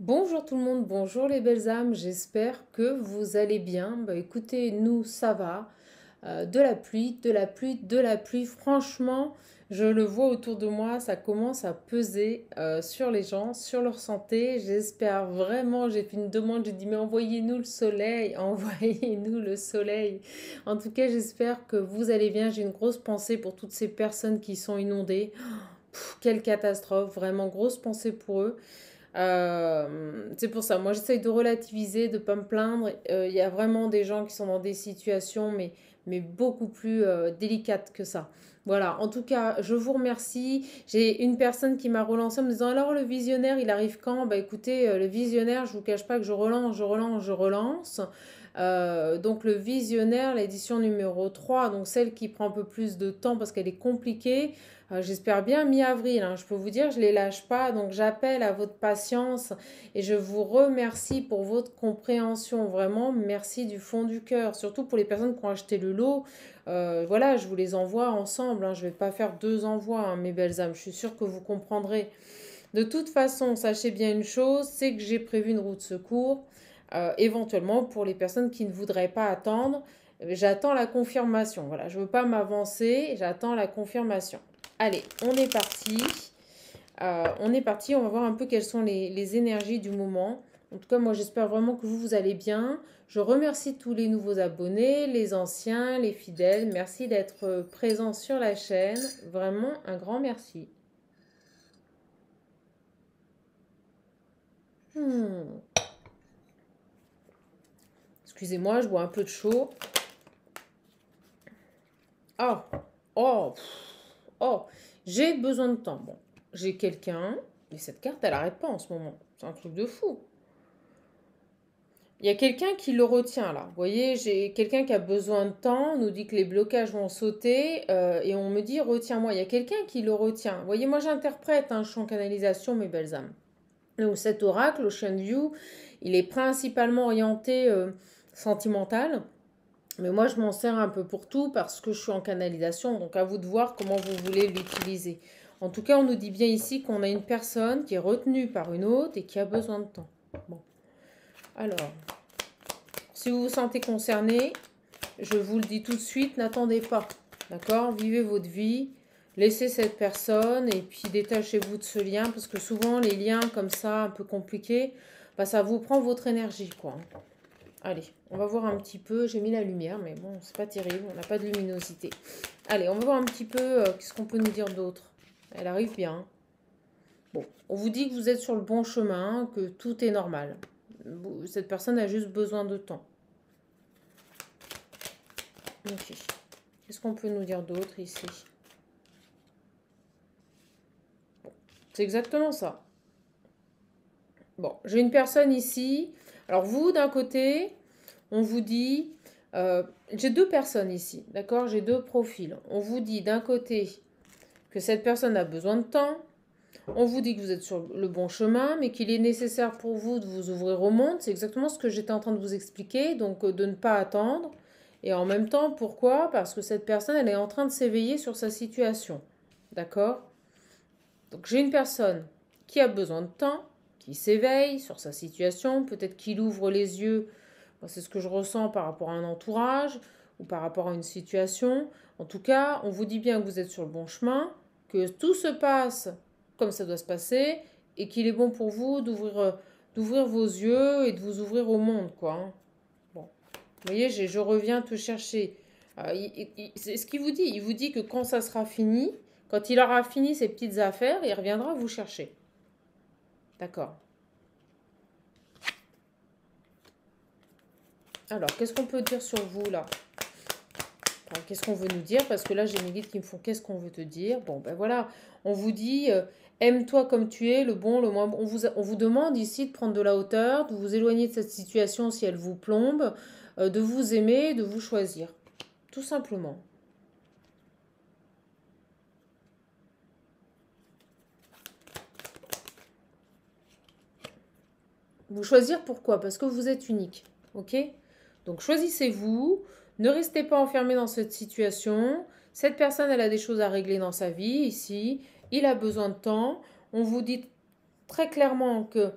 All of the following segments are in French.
Bonjour tout le monde, bonjour les belles âmes, j'espère que vous allez bien. Bah écoutez, nous ça va. De la pluie, de la pluie, de la pluie. Franchement, je le vois autour de moi, ça commence à peser sur les gens, sur leur santé. J'espère vraiment, j'ai fait une demande, j'ai dit mais envoyez-nous le soleil, envoyez-nous le soleil. En tout cas, j'espère que vous allez bien. J'ai une grosse pensée pour toutes ces personnes qui sont inondées. Quelle catastrophe, vraiment grosse pensée pour eux. C'est pour ça, moi j'essaye de relativiser, de ne pas me plaindre. Il y a vraiment des gens qui sont dans des situations, mais beaucoup plus délicates que ça. Voilà, en tout cas, je vous remercie. J'ai une personne qui m'a relancé en me disant alors le visionnaire, il arrive quand? Bah écoutez, le visionnaire, je vous cache pas que je relance, je relance, je relance. Donc le visionnaire, l'édition numéro 3, donc celle qui prend un peu plus de temps parce qu'elle est compliquée. J'espère bien mi-avril, hein. Je peux vous dire, je ne les lâche pas. Donc j'appelle à votre patience et je vous remercie pour votre compréhension. Vraiment, merci du fond du cœur. Surtout pour les personnes qui ont acheté le lot. Voilà, je vous les envoie ensemble, hein. Je ne vais pas faire deux envois, hein, mes belles âmes. Je suis sûre que vous comprendrez. De toute façon, sachez bien une chose, c'est que j'ai prévu une route de secours. Éventuellement, pour les personnes qui ne voudraient pas attendre, j'attends la confirmation. Voilà, je ne veux pas m'avancer, j'attends la confirmation. Allez, on est parti. On est parti, on va voir un peu quelles sont les énergies du moment. En tout cas, moi j'espère vraiment que vous allez bien. Je remercie tous les nouveaux abonnés, les anciens, les fidèles. Merci d'être présents sur la chaîne. Vraiment un grand merci. Hmm. Excusez-moi, je bois un peu de chaud. Oh, oh, oh, j'ai besoin de temps. Bon, j'ai quelqu'un, mais cette carte, elle n'arrête pas en ce moment. C'est un truc de fou. Il y a quelqu'un qui le retient là. Vous voyez, j'ai quelqu'un qui a besoin de temps, on nous dit que les blocages vont sauter et on me dit retiens-moi. Il y a quelqu'un qui le retient. Vous voyez, moi j'interprète un champ canalisation, mes belles âmes. Donc cet oracle, Ocean View, il est principalement orienté sentimental. Mais moi, je m'en sers un peu pour tout parce que je suis en canalisation. Donc, à vous de voir comment vous voulez l'utiliser. En tout cas, on nous dit bien ici qu'on a une personne qui est retenue par une autre et qui a besoin de temps. Bon. Alors, si vous vous sentez concerné, je vous le dis tout de suite, n'attendez pas. D'accord? Vivez votre vie. Laissez cette personne et puis détachez-vous de ce lien parce que souvent, les liens comme ça, un peu compliqués, bah, ça vous prend votre énergie, quoi. Allez, on va voir un petit peu. J'ai mis la lumière, mais bon, c'est pas terrible. On n'a pas de luminosité. Allez, on va voir un petit peu qu'est-ce qu'on peut nous dire d'autre. Elle arrive bien. Bon, on vous dit que vous êtes sur le bon chemin, que tout est normal. Cette personne a juste besoin de temps. Ok. Qu'est-ce qu'on peut nous dire d'autre ici? C'est exactement ça. Bon, j'ai une personne ici. Alors vous, d'un côté, on vous dit... j'ai deux personnes ici, d'accord? J'ai deux profils. On vous dit d'un côté que cette personne a besoin de temps. On vous dit que vous êtes sur le bon chemin, mais qu'il est nécessaire pour vous de vous ouvrir au monde. C'est exactement ce que j'étais en train de vous expliquer, donc de ne pas attendre. Et en même temps, pourquoi? Parce que cette personne, elle est en train de s'éveiller sur sa situation. D'accord? Donc j'ai une personne qui a besoin de temps, qui s'éveille sur sa situation, peut-être qu'il ouvre les yeux. Moi, c'est ce que je ressens par rapport à un entourage ou par rapport à une situation. En tout cas, on vous dit bien que vous êtes sur le bon chemin, que tout se passe comme ça doit se passer et qu'il est bon pour vous d'ouvrir vos yeux et de vous ouvrir au monde, quoi, hein. Bon, vous voyez, je reviens te chercher. C'est ce qu'il vous dit. Il vous dit que quand ça sera fini, quand il aura fini ses petites affaires, il reviendra vous chercher. D'accord. Alors, qu'est-ce qu'on peut dire sur vous là? Enfin, qu'est-ce qu'on veut nous dire? Parce que là, j'ai mes guides qui me font qu'est-ce qu'on veut te dire? Bon, ben voilà, on vous dit aime-toi comme tu es, le bon, le moins bon. On vous demande ici de prendre de la hauteur, de vous éloigner de cette situation si elle vous plombe, de vous aimer, de vous choisir. Tout simplement. Vous choisir pourquoi? Parce que vous êtes unique. Ok? Donc choisissez-vous. Ne restez pas enfermé dans cette situation. Cette personne, elle a des choses à régler dans sa vie ici. Il a besoin de temps. On vous dit très clairement que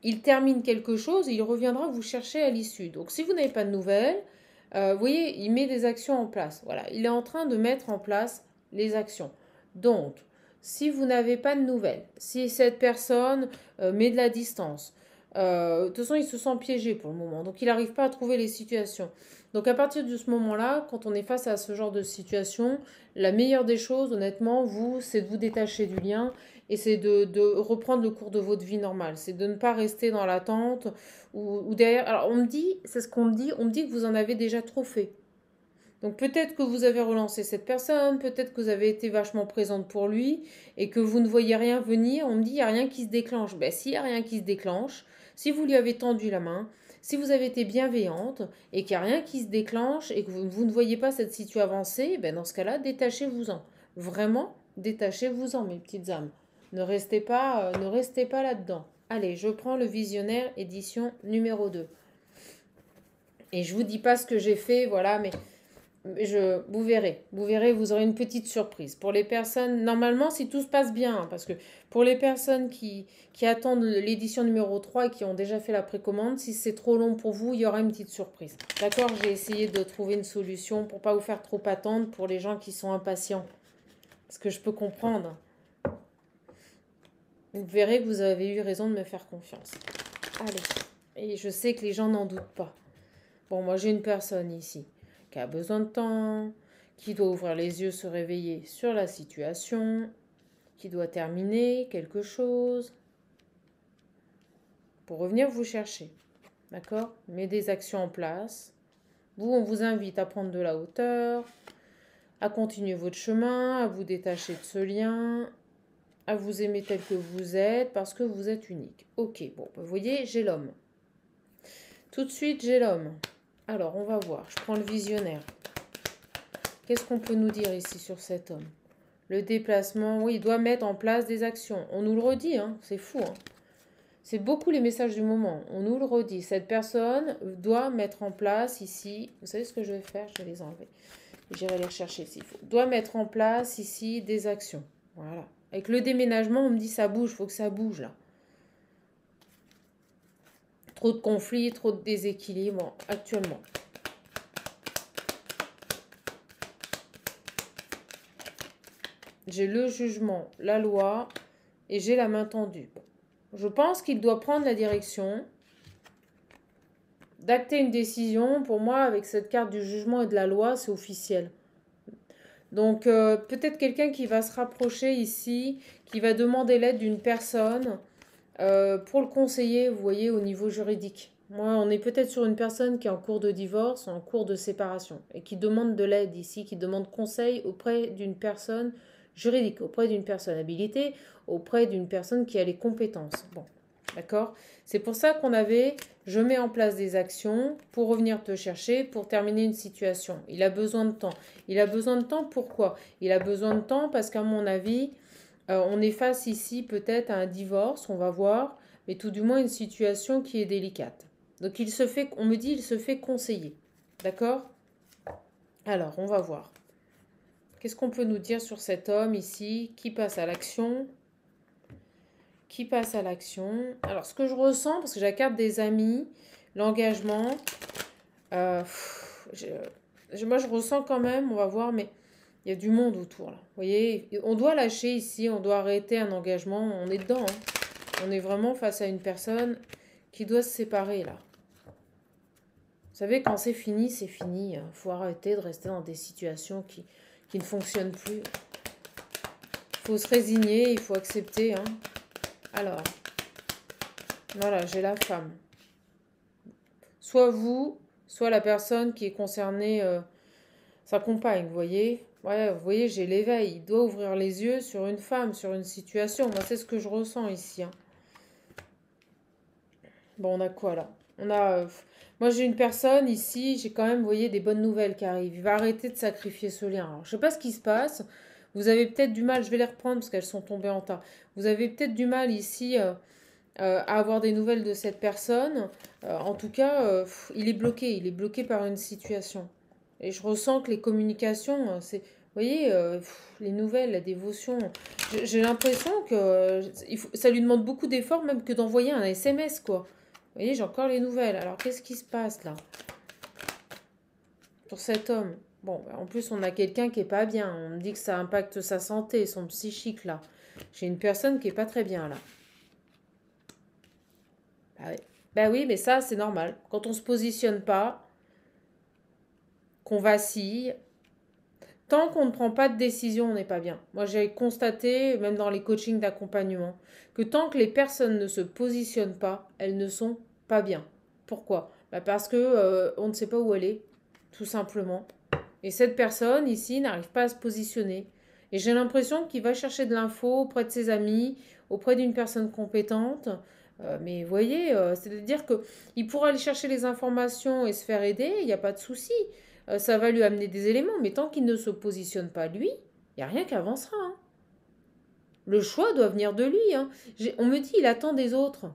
il termine quelque chose, il reviendra vous chercher à l'issue. Donc si vous n'avez pas de nouvelles, vous voyez, il met des actions en place. Voilà, il est en train de mettre en place les actions. Donc, si vous n'avez pas de nouvelles, si cette personne met de la distance, de toute façon, il se sent piégé pour le moment. Donc, il n'arrive pas à trouver les situations. Donc, à partir de ce moment-là, quand on est face à ce genre de situation, la meilleure des choses, honnêtement, c'est de vous détacher du lien et c'est de reprendre le cours de votre vie normale. C'est de ne pas rester dans l'attente ou derrière. Alors, on me dit, c'est ce qu'on me dit que vous en avez déjà trop fait. Donc peut-être que vous avez relancé cette personne, peut-être que vous avez été vachement présente pour lui et que vous ne voyez rien venir. On me dit, il n'y a rien qui se déclenche. Ben, s'il n'y a rien qui se déclenche, si vous lui avez tendu la main, si vous avez été bienveillante et qu'il n'y a rien qui se déclenche et que vous ne voyez pas cette situation avancer, ben dans ce cas-là, détachez-vous-en. Vraiment, détachez-vous-en, mes petites âmes. Ne restez pas là-dedans. Allez, je prends le visionnaire édition numéro 2. Et je vous dis pas ce que j'ai fait, voilà, mais vous verrez, vous aurez une petite surprise. Pour les personnes, normalement, si tout se passe bien, hein, parce que pour les personnes qui attendent l'édition numéro 3 et qui ont déjà fait la précommande, si c'est trop long pour vous, il y aura une petite surprise. D'accord? J'ai essayé de trouver une solution pour pas vous faire trop attendre pour les gens qui sont impatients. Parce que je peux comprendre. Vous verrez que vous avez eu raison de me faire confiance. Allez. Et je sais que les gens n'en doutent pas. Bon, moi j'ai une personne ici qui a besoin de temps, qui doit ouvrir les yeux, se réveiller sur la situation, qui doit terminer quelque chose pour revenir vous chercher. D'accord? Mettez des actions en place. Vous, on vous invite à prendre de la hauteur, à continuer votre chemin, à vous détacher de ce lien, à vous aimer tel que vous êtes parce que vous êtes unique. Ok, bon, vous voyez, j'ai l'homme. Tout de suite, j'ai l'homme. Alors, on va voir. Je prends le visionnaire. Qu'est-ce qu'on peut nous dire ici sur cet homme? Le déplacement, oui, il doit mettre en place des actions. On nous le redit, hein, c'est fou. Hein. C'est beaucoup les messages du moment. On nous le redit. Cette personne doit mettre en place ici. Vous savez ce que je vais faire? Je vais les enlever. J'irai les rechercher s'il faut. Doit mettre en place ici des actions. Voilà. Avec le déménagement, on me dit ça bouge. Il faut que ça bouge là. Trop de conflits, trop de déséquilibres actuellement. J'ai le jugement, la loi et j'ai la main tendue. Je pense qu'il doit prendre la direction d'acter une décision. Pour moi, avec cette carte du jugement et de la loi, c'est officiel. Donc, peut-être quelqu'un qui va se rapprocher ici, qui va demander l'aide d'une personne pour le conseiller, vous voyez, au niveau juridique. Moi, on est peut-être sur une personne qui est en cours de divorce, en cours de séparation, et qui demande de l'aide ici, qui demande conseil auprès d'une personne juridique, auprès d'une personne habilitée, auprès d'une personne qui a les compétences. Bon, d'accord? C'est pour ça qu'on avait, je mets en place des actions pour revenir te chercher, pour terminer une situation. Il a besoin de temps. Il a besoin de temps, pourquoi? Il a besoin de temps parce qu'à mon avis, on est face ici peut-être à un divorce, on va voir, mais tout du moins une situation qui est délicate. Donc on me dit, il se fait conseiller. D'accord? Alors, on va voir. Qu'est-ce qu'on peut nous dire sur cet homme ici qui passe à l'action? Qui passe à l'action? Alors, ce que je ressens, parce que j'ai la carte des amis, l'engagement, moi je ressens quand même, on va voir, mais il y a du monde autour là. Vous voyez, on doit lâcher ici, on doit arrêter un engagement, on est dedans. Hein. On est vraiment face à une personne qui doit se séparer là. Vous savez, quand c'est fini, c'est fini. Il faut arrêter de rester dans des situations qui ne fonctionnent plus. Il faut se résigner, il faut accepter. Hein. Alors, voilà, j'ai la femme. Soit vous, soit la personne qui est concernée, sa compagne, vous voyez. Ouais, vous voyez, j'ai l'éveil. Il doit ouvrir les yeux sur une femme, sur une situation. Moi, c'est ce que je ressens ici. Hein. Bon, on a quoi là? On a... moi, j'ai une personne ici, j'ai quand même, vous voyez, des bonnes nouvelles qui arrivent. Il va arrêter de sacrifier ce lien. Alors, je ne sais pas ce qui se passe. Vous avez peut-être du mal, je vais les reprendre parce qu'elles sont tombées en tas. Vous avez peut-être du mal ici à avoir des nouvelles de cette personne. En tout cas, il est bloqué par une situation. Et je ressens que les communications, voyez, les nouvelles, la dévotion, j'ai l'impression que ça lui demande beaucoup d'efforts même que d'envoyer un SMS, quoi. Vous voyez, j'ai encore les nouvelles. Alors, qu'est-ce qui se passe là pour cet homme? Bon, bah, en plus, on a quelqu'un qui est pas bien. On me dit que ça impacte sa santé, son psychique là. J'ai une personne qui est pas très bien là. Bah, ouais. Bah oui, mais ça, c'est normal. Quand on se positionne pas, qu'on vacille, tant qu'on ne prend pas de décision, on n'est pas bien. Moi, j'ai constaté, même dans les coachings d'accompagnement, que tant que les personnes ne se positionnent pas, elles ne sont pas bien. Pourquoi? Bah parce que on ne sait pas où elle est, tout simplement. Et cette personne ici n'arrive pas à se positionner. Et j'ai l'impression qu'il va chercher de l'info auprès de ses amis, auprès d'une personne compétente. Mais vous voyez, c'est-à-dire qu'il pourra aller chercher les informations et se faire aider, il n'y a pas de souci. Ça va lui amener des éléments, mais tant qu'il ne se positionne pas lui, il n'y a rien qui avancera, hein. Le choix doit venir de lui, hein. On me dit, il attend des autres.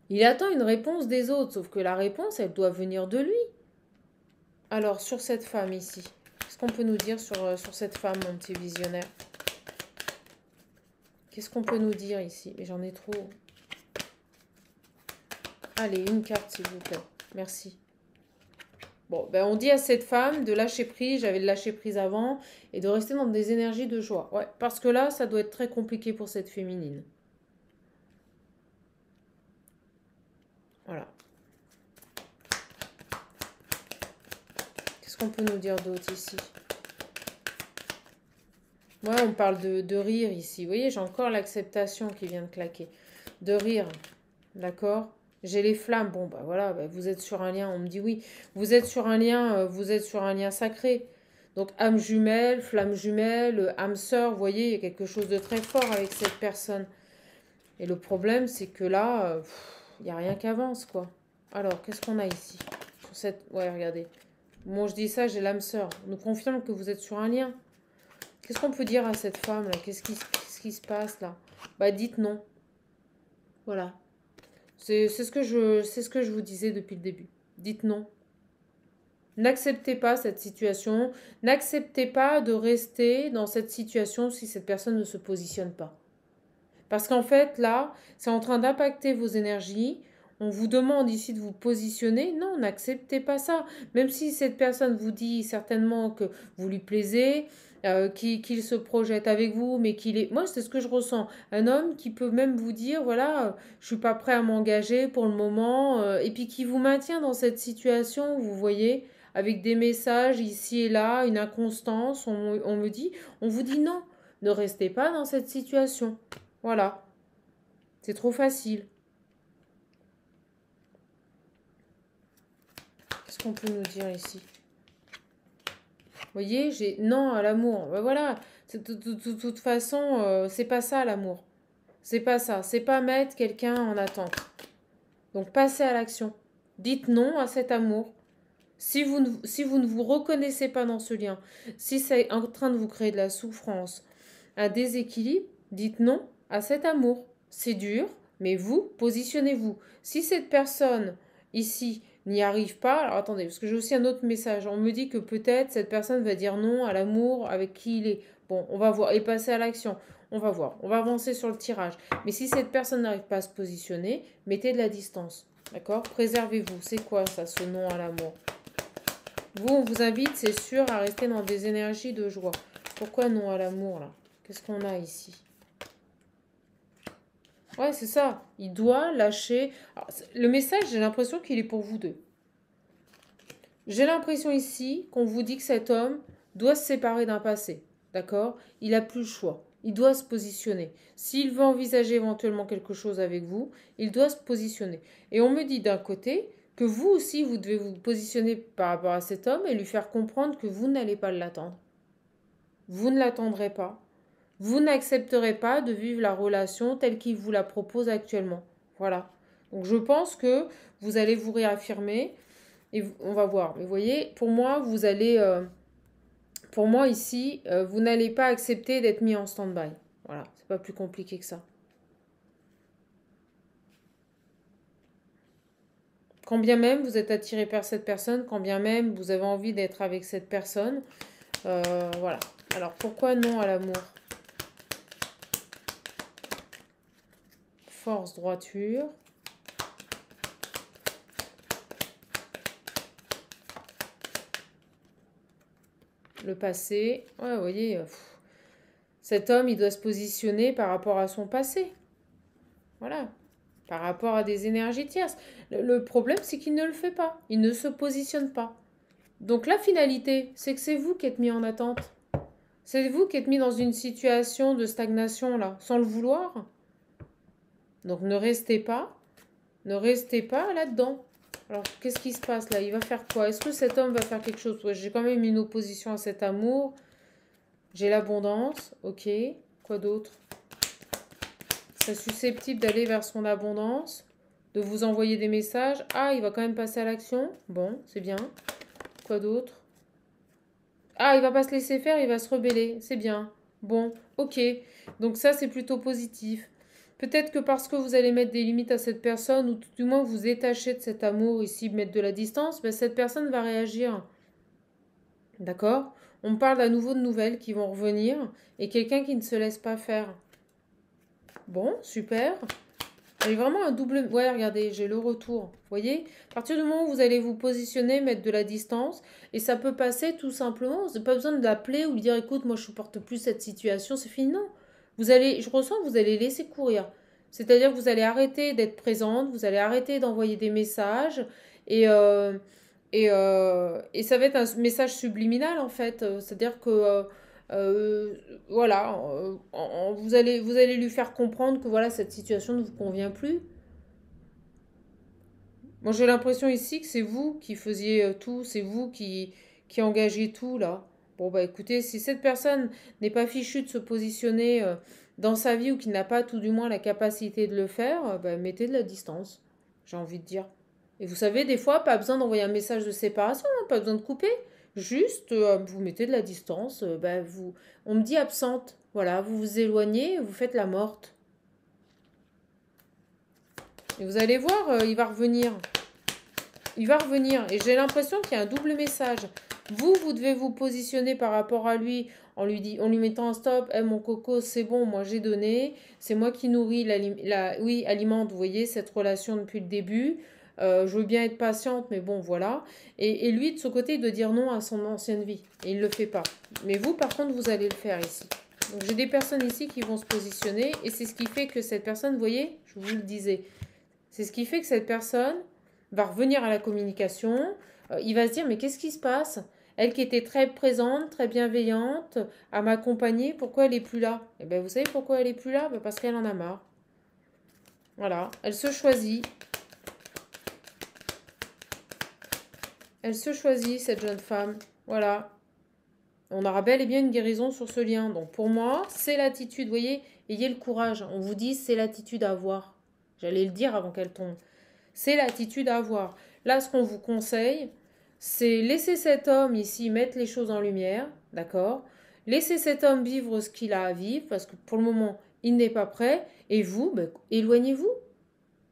Il attend une réponse des autres, sauf que la réponse, elle doit venir de lui. Alors, sur cette femme ici, qu'est-ce qu'on peut nous dire sur cette femme, mon petit visionnaire? Qu'est-ce qu'on peut nous dire ici? Mais j'en ai trop. Allez, une carte, s'il vous plaît. Merci. Bon, ben on dit à cette femme de lâcher prise, j'avais lâché prise avant, et de rester dans des énergies de joie. Ouais, parce que là, ça doit être très compliqué pour cette féminine. Voilà. Qu'est-ce qu'on peut nous dire d'autre ici? Ouais, on parle de rire ici. Vous voyez, j'ai encore l'acceptation qui vient de claquer. De rire, d'accord? J'ai les flammes. Bon, bah voilà, bah, vous êtes sur un lien. On me dit oui. Vous êtes sur un lien, vous êtes sur un lien sacré. Donc, âme jumelle, flamme jumelle, âme sœur. Vous voyez, il y a quelque chose de très fort avec cette personne. Et le problème, c'est que là, il n'y a rien qui avance, quoi. Alors, qu'est-ce qu'on a ici? Sur cette... Ouais, regardez. Bon, je dis ça, j'ai l'âme sœur. On nous confirme que vous êtes sur un lien. Qu'est-ce qu'on peut dire à cette femme, là? Qu'est-ce qui se passe, là? Bah, dites non. Voilà. C'est ce que je vous disais depuis le début. Dites non. N'acceptez pas cette situation. N'acceptez pas de rester dans cette situation si cette personne ne se positionne pas. Parce qu'en fait, là, c'est en train d'impacter vos énergies. On vous demande ici de vous positionner. Non, n'acceptez pas ça. Même si cette personne vous dit certainement que vous lui plaisez, qu'il se projette avec vous, mais qu'il est... Moi, c'est ce que je ressens. Un homme qui peut même vous dire, voilà, je suis pas prêt à m'engager pour le moment, et puis qui vous maintient dans cette situation, vous voyez, avec des messages ici et là, une inconstance. On me dit, on vous dit non, ne restez pas dans cette situation. Voilà, c'est trop facile. Qu'est-ce qu'on peut nous dire ici? Vous voyez, j'ai non à l'amour. Ben voilà, de toute façon, c'est pas ça l'amour. C'est pas ça. C'est pas mettre quelqu'un en attente. Donc passez à l'action. Dites non à cet amour. Si vous ne vous reconnaissez pas dans ce lien, si c'est en train de vous créer de la souffrance, un déséquilibre, dites non à cet amour. C'est dur, mais vous, positionnez-vous. Si cette personne ici n'y arrive pas, alors attendez, parce que j'ai aussi un autre message. On me dit que peut-être cette personne va dire non à l'amour avec qui il est. Bon, on va voir. Et passer à l'action. On va voir. On va avancer sur le tirage. Mais si cette personne n'arrive pas à se positionner, mettez de la distance. D'accord? Préservez-vous. C'est quoi ça, ce non à l'amour? Vous, on vous invite, c'est sûr, à rester dans des énergies de joie. Pourquoi non à l'amour, là? Qu'est-ce qu'on a ici? Ouais, c'est ça. Il doit lâcher. Alors, le message, j'ai l'impression qu'il est pour vous deux. J'ai l'impression ici qu'on vous dit que cet homme doit se séparer d'un passé. D'accord? Il n'a plus le choix. Il doit se positionner. S'il veut envisager éventuellement quelque chose avec vous, il doit se positionner. Et on me dit d'un côté que vous aussi, vous devez vous positionner par rapport à cet homme et lui faire comprendre que vous n'allez pas l'attendre. Vous ne l'attendrez pas. Vous n'accepterez pas de vivre la relation telle qu'il vous la propose actuellement. Voilà. Donc je pense que vous allez vous réaffirmer et on va voir. Mais vous voyez, pour moi, vous allez... pour moi ici, vous n'allez pas accepter d'être mis en stand-by. Voilà, c'est pas plus compliqué que ça. Quand bien même vous êtes attiré par cette personne, quand bien même vous avez envie d'être avec cette personne, Voilà. Alors, pourquoi non à l'amour? Force, droiture. Le passé. Ouais, vous voyez, cet homme, il doit se positionner par rapport à son passé. Voilà. Par rapport à des énergies tierces. Le problème, c'est qu'il ne le fait pas. Il ne se positionne pas. Donc la finalité, c'est que c'est vous qui êtes mis en attente. C'est vous qui êtes mis dans une situation de stagnation, là, sans le vouloir. Donc ne restez pas là-dedans. Alors, qu'est-ce qui se passe là? Il va faire quoi? Est-ce que cet homme va faire quelque chose? Ouais, j'ai quand même une opposition à cet amour. J'ai l'abondance, ok. Quoi d'autre? C'est susceptible d'aller vers son abondance, de vous envoyer des messages. Ah, il va quand même passer à l'action. Bon, c'est bien. Quoi d'autre? Ah, il va pas se laisser faire, il va se rebeller. C'est bien. Bon, ok. Donc ça, c'est plutôt positif. Peut-être que parce que vous allez mettre des limites à cette personne, ou tout du moins vous détacher de cet amour ici, mettre de la distance, ben cette personne va réagir. D'accord? On me parle à nouveau de nouvelles qui vont revenir, et quelqu'un qui ne se laisse pas faire. Bon, super. J'ai vraiment un double... Ouais, regardez, j'ai le retour. Vous voyez? À partir du moment où vous allez vous positionner, mettre de la distance, et ça peut passer tout simplement. Vous n'avez pas besoin de l'appeler ou lui dire, écoute, moi je supporte plus cette situation, c'est fini. Non. Vous allez, je ressens que vous allez laisser courir. C'est-à-dire que vous allez arrêter d'être présente, vous allez arrêter d'envoyer des messages, et, euh, et ça va être un message subliminal en fait. C'est-à-dire que euh, voilà, vous allez lui faire comprendre que voilà, cette situation ne vous convient plus. Moi j'ai l'impression ici que c'est vous qui faisiez tout, c'est vous qui engagez tout là. Bon bah écoutez, si cette personne n'est pas fichue de se positionner dans sa vie ou qui n'a pas tout du moins la capacité de le faire, bah, mettez de la distance, j'ai envie de dire. Et vous savez, des fois, pas besoin d'envoyer un message de séparation, hein, pas besoin de couper. Juste, vous mettez de la distance. Bah, on me dit absente. Voilà, vous vous éloignez, vous faites la morte. Et vous allez voir, il va revenir. Il va revenir. Et j'ai l'impression qu'il y a un double message. Vous devez vous positionner par rapport à lui en lui mettant un stop. Eh, mon coco, c'est bon, moi j'ai donné. C'est moi qui nourris, oui, alimente, vous voyez, cette relation depuis le début. Je veux bien être patiente, mais bon, voilà. Et lui, de son côté, il doit dire non à son ancienne vie. Et il ne le fait pas. Mais vous, par contre, vous allez le faire ici. Donc j'ai des personnes ici qui vont se positionner. Et c'est ce qui fait que cette personne, vous voyez, je vous le disais, c'est ce qui fait que cette personne va revenir à la communication. Il va se dire, mais qu'est-ce qui se passe? Elle qui était très présente, très bienveillante, à m'accompagner, pourquoi elle est plus là? Eh bien, vous savez pourquoi elle est plus là? Ben, parce qu'elle en a marre. Voilà, elle se choisit. Elle se choisit, cette jeune femme. Voilà. On aura bel et bien une guérison sur ce lien. Donc pour moi, c'est l'attitude. Vous voyez, ayez le courage. On vous dit, c'est l'attitude à avoir. J'allais le dire avant qu'elle tombe. C'est l'attitude à avoir. Là, ce qu'on vous conseille, c'est laisser cet homme ici mettre les choses en lumière, d'accord? Laisser cet homme vivre ce qu'il a à vivre, parce que pour le moment, il n'est pas prêt. Et vous, ben, éloignez-vous.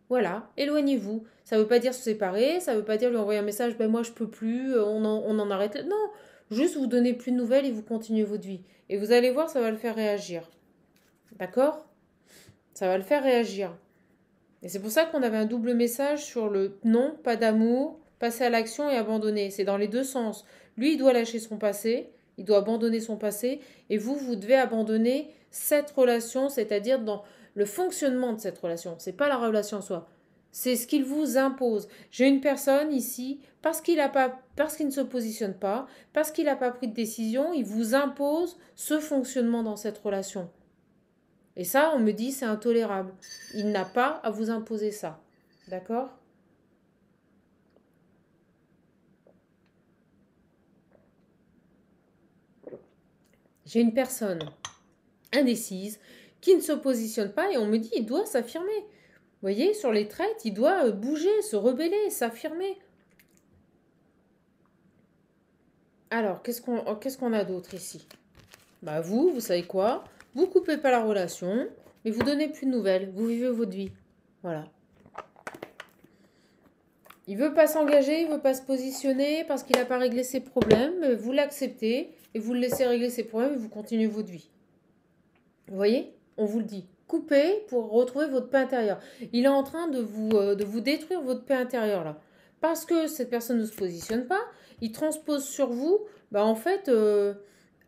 Voilà, éloignez-vous. Ça ne veut pas dire se séparer, ça ne veut pas dire lui envoyer un message, ben moi je peux plus, on en arrête là. Non, juste vous donnez plus de nouvelles et vous continuez votre vie. Et vous allez voir, ça va le faire réagir. D'accord? Ça va le faire réagir. Et c'est pour ça qu'on avait un double message sur le non, pas d'amour, passer à l'action et abandonner. C'est dans les deux sens. Lui, il doit lâcher son passé, il doit abandonner son passé, et vous devez abandonner cette relation, c'est-à-dire dans le fonctionnement de cette relation. C'est pas la relation en soi. C'est ce qu'il vous impose. J'ai une personne ici, parce qu'il ne se positionne pas, parce qu'il n'a pas pris de décision, il vous impose ce fonctionnement dans cette relation. Et ça, on me dit, c'est intolérable. Il n'a pas à vous imposer ça. D'accord? J'ai une personne indécise qui ne se positionne pas et on me dit, il doit s'affirmer. Vous voyez, sur les traites, il doit bouger, se rebeller, s'affirmer. Alors, qu'est-ce qu'on a d'autre ici? Bah vous savez quoi? Vous coupez pas la relation, mais vous donnez plus de nouvelles. Vous vivez votre vie. Voilà. Il veut pas s'engager, il veut pas se positionner parce qu'il n'a pas réglé ses problèmes. Vous l'acceptez et vous le laissez régler ses problèmes et vous continuez votre vie. Vous voyez? On vous le dit. Coupez pour retrouver votre paix intérieure. Il est en train de vous détruire votre paix intérieure là. Parce que cette personne ne se positionne pas, il transpose sur vous, bah en fait,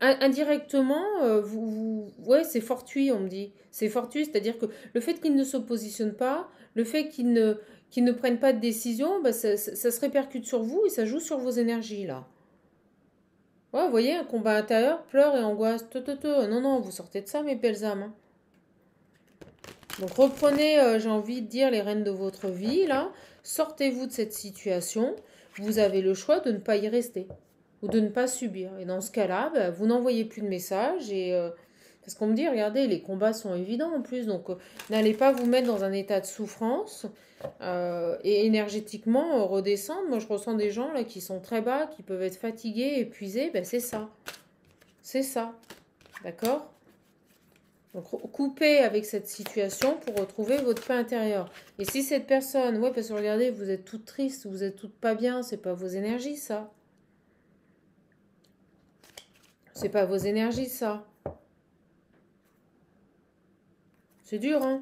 indirectement, ouais, c'est fortuit, on me dit. C'est fortuit, c'est-à-dire que le fait qu'il ne se positionne pas, le fait qu'il ne prenne pas de décision, bah, ça se répercute sur vous et ça joue sur vos énergies là. Ouais, vous voyez, un combat intérieur, pleurs et angoisse. Non, non, vous sortez de ça, mes belles âmes, hein. Donc reprenez, j'ai envie de dire, les rênes de votre vie, là. Sortez-vous de cette situation. Vous avez le choix de ne pas y rester ou de ne pas subir. Et dans ce cas-là, bah, vous n'envoyez plus de messages. Parce qu'on me dit, regardez, les combats sont évidents en plus. Donc n'allez pas vous mettre dans un état de souffrance et énergétiquement redescendre. Moi, je ressens des gens là qui sont très bas, qui peuvent être fatigués, épuisés. Ben, c'est ça. C'est ça. D'accord? Donc, coupez avec cette situation pour retrouver votre paix intérieure. Et si cette personne, ouais, parce que regardez, vous êtes toute triste, vous êtes toute pas bien, c'est pas vos énergies, ça. C'est pas vos énergies, ça. C'est dur, hein.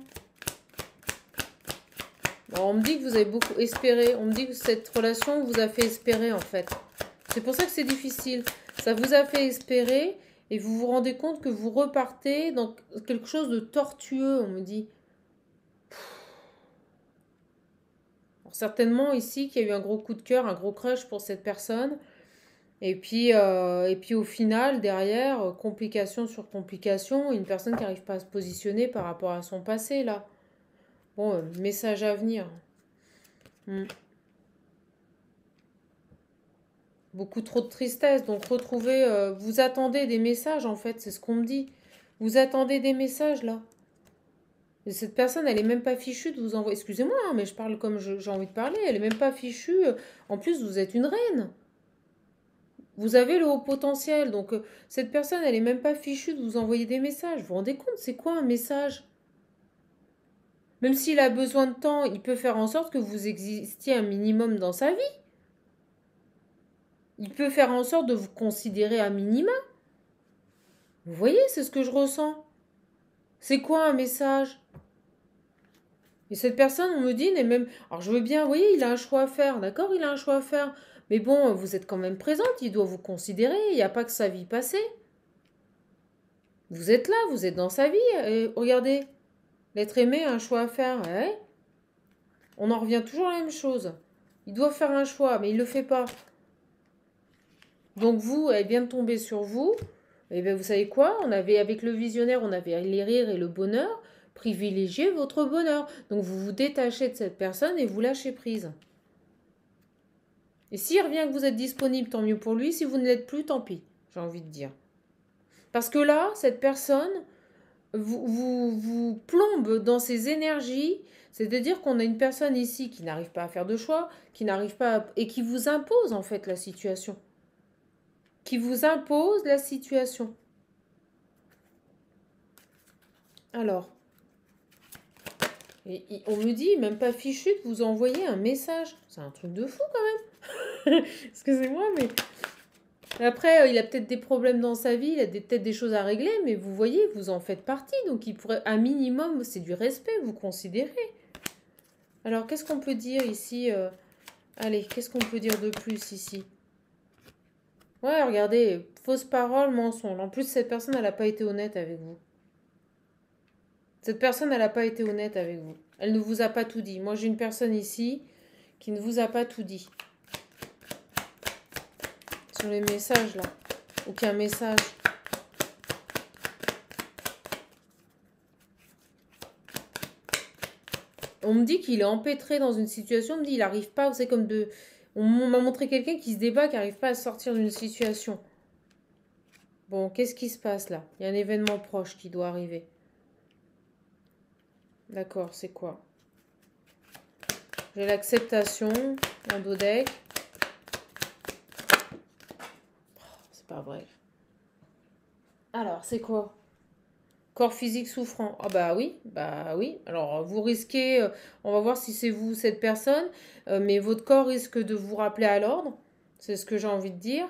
Alors, on me dit que vous avez beaucoup espéré. On me dit que cette relation vous a fait espérer, en fait. C'est pour ça que c'est difficile. Ça vous a fait espérer et vous vous rendez compte que vous repartez dans quelque chose de tortueux, on me dit. Alors, certainement ici qu'il y a eu un gros coup de cœur, un gros crush pour cette personne. Et puis au final, derrière, complication sur complication, une personne qui n'arrive pas à se positionner par rapport à son passé, là. Bon, message à venir. Hmm. Beaucoup trop de tristesse. Donc, retrouvez... vous attendez des messages, en fait. C'est ce qu'on me dit. Vous attendez des messages, là. Et cette personne, elle est même pas fichue de vous envoyer... Excusez-moi, hein, mais je parle comme j'ai envie de parler. Elle est même pas fichue. En plus, vous êtes une reine. Vous avez le haut potentiel. Donc, cette personne, elle est même pas fichue de vous envoyer des messages. Vous vous rendez compte, c'est quoi un message? Même s'il a besoin de temps, il peut faire en sorte que vous existiez un minimum dans sa vie. Il peut faire en sorte de vous considérer à minima. Vous voyez, c'est ce que je ressens. C'est quoi un message? Et cette personne, on me dit, n'est même... Alors je veux bien, vous voyez, il a un choix à faire, d'accord? Il a un choix à faire. Mais bon, vous êtes quand même présente, il doit vous considérer. Il n'y a pas que sa vie passée. Vous êtes là, vous êtes dans sa vie. Et regardez, l'être aimé a un choix à faire. Ouais. On en revient toujours à la même chose. Il doit faire un choix, mais il ne le fait pas. Donc vous, elle vient de tomber sur vous. Et bien vous savez quoi? On avait, avec le visionnaire, on avait les rires et le bonheur. Privilégiez votre bonheur. Donc vous vous détachez de cette personne et vous lâchez prise. Et s'il revient que vous êtes disponible, tant mieux pour lui. Si vous ne l'êtes plus, tant pis, j'ai envie de dire. Parce que là, cette personne vous plombe dans ses énergies. C'est-à-dire qu'on a une personne ici qui n'arrive pas à faire de choix, qui n'arrive pas et qui vous impose en fait la situation. Qui vous impose la situation. Alors, on me dit, même pas fichu, de vous envoyer un message. C'est un truc de fou quand même. Excusez-moi, mais... Après, il a peut-être des problèmes dans sa vie, il a peut-être des choses à régler, mais vous voyez, vous en faites partie. Donc, il pourrait, un minimum, c'est du respect, vous considérez. Alors, qu'est-ce qu'on peut dire ici Allez, qu'est-ce qu'on peut dire de plus ici? Ouais, regardez, fausse parole, mensonge. En plus, cette personne, elle n'a pas été honnête avec vous. Cette personne, elle n'a pas été honnête avec vous. Elle ne vous a pas tout dit. Moi, j'ai une personne ici qui ne vous a pas tout dit. Sur les messages, là. Aucun message. On me dit qu'il est empêtré dans une situation. On me dit qu'il n'arrive pas, c'est comme de... On m'a montré quelqu'un qui se débat, qui n'arrive pas à sortir d'une situation. Bon, qu'est-ce qui se passe là? Il y a un événement proche qui doit arriver. D'accord, c'est quoi? J'ai l'acceptation, un dos deck. Oh, c'est pas vrai. Alors, c'est quoi? Corps physique souffrant. Ah bah oui, bah oui. Alors vous risquez, on va voir si c'est vous cette personne, mais votre corps risque de vous rappeler à l'ordre. C'est ce que j'ai envie de dire.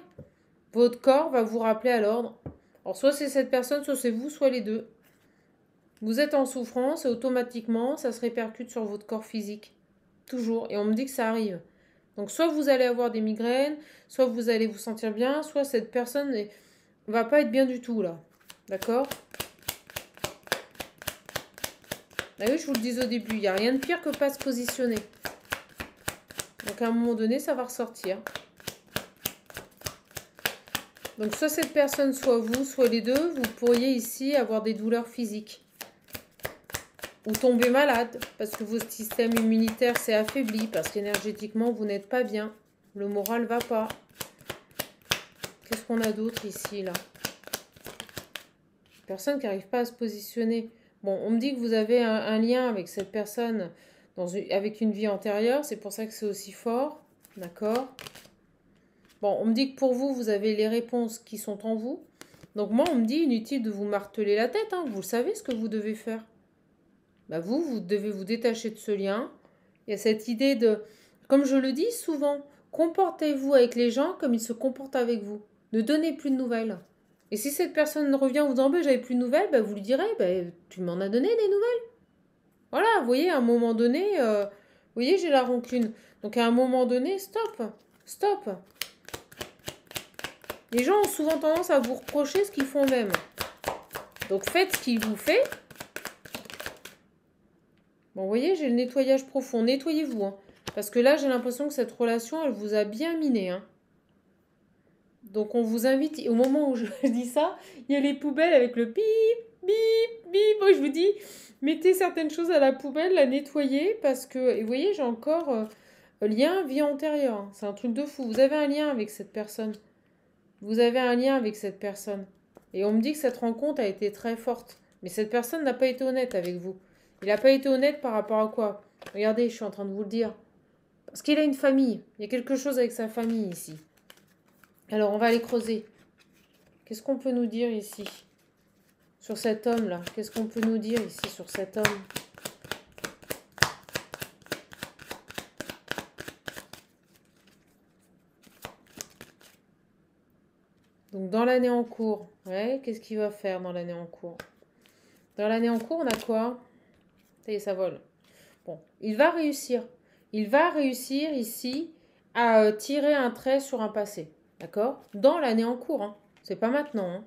Votre corps va vous rappeler à l'ordre. Alors soit c'est cette personne, soit c'est vous, soit les deux. Vous êtes en souffrance et automatiquement ça se répercute sur votre corps physique. Toujours. Et on me dit que ça arrive. Donc soit vous allez avoir des migraines, soit vous allez vous sentir bien, soit cette personne ne va pas être bien du tout là. D'accord? Ah oui, je vous le dis au début, il n'y a rien de pire que pas se positionner. Donc à un moment donné, ça va ressortir. Donc soit cette personne, soit vous, soit les deux, vous pourriez ici avoir des douleurs physiques. Ou tomber malade, parce que votre système immunitaire s'est affaibli, parce qu'énergétiquement, vous n'êtes pas bien. Le moral ne va pas. Qu'est-ce qu'on a d'autre ici, là? Personne qui n'arrive pas à se positionner. Bon, on me dit que vous avez un lien avec cette personne avec une vie antérieure. C'est pour ça que c'est aussi fort. D'accord? Bon, on me dit que pour vous, vous avez les réponses qui sont en vous. Donc moi, on me dit inutile de vous marteler la tête. Hein. Vous savez ce que vous devez faire. Bah vous devez vous détacher de ce lien. Il y a cette idée de, comme je le dis souvent, comportez-vous avec les gens comme ils se comportent avec vous. Ne donnez plus de nouvelles. Et si cette personne revient en vous disant, j'avais plus de nouvelles, vous lui direz, tu m'en as donné des nouvelles. Voilà, vous voyez, à un moment donné, vous voyez, j'ai la rancune. Donc à un moment donné, stop, stop. Les gens ont souvent tendance à vous reprocher ce qu'ils font eux-mêmes. Donc faites ce qu'il vous fait. Bon, vous voyez, j'ai le nettoyage profond. Nettoyez-vous. Hein, parce que là, j'ai l'impression que cette relation, elle vous a bien miné. Hein. Donc on vous invite, au moment où je dis ça, il y a les poubelles avec le bip, bip, bip. Moi, je vous dis, mettez certaines choses à la poubelle, la nettoyez, parce que, et vous voyez, j'ai encore lien vie antérieure. C'est un truc de fou. Vous avez un lien avec cette personne. Vous avez un lien avec cette personne. Et on me dit que cette rencontre a été très forte. Mais cette personne n'a pas été honnête avec vous. Il n'a pas été honnête par rapport à quoi? Regardez, je suis en train de vous le dire. Parce qu'il a une famille. Il y a quelque chose avec sa famille ici. Alors, on va aller creuser. Qu'est-ce qu'on peut nous dire ici? Sur cet homme-là. Qu'est-ce qu'on peut nous dire ici sur cet homme? Donc, dans l'année en cours. Ouais, qu'est-ce qu'il va faire dans l'année en cours? Dans l'année en cours, on a quoi? Ça y est, ça vole. Bon, il va réussir. Il va réussir ici à tirer un trait sur un passé. D'accord? Dans l'année en cours. Hein. C'est pas maintenant. Hein.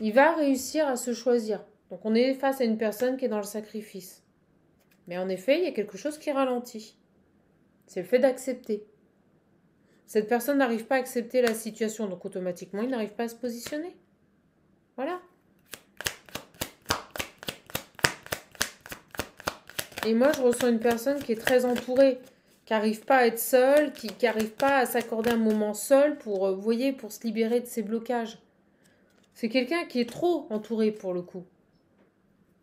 Il va réussir à se choisir. Donc on est face à une personne qui est dans le sacrifice. Mais en effet, il y a quelque chose qui ralentit. C'est le fait d'accepter. Cette personne n'arrive pas à accepter la situation. Donc automatiquement, il n'arrive pas à se positionner. Voilà. Et moi, je ressens une personne qui est très entourée, qui n'arrive pas à être seule, qui n'arrive pas à s'accorder un moment seul pour, vous voyez, pour se libérer de ses blocages. C'est quelqu'un qui est trop entouré pour le coup.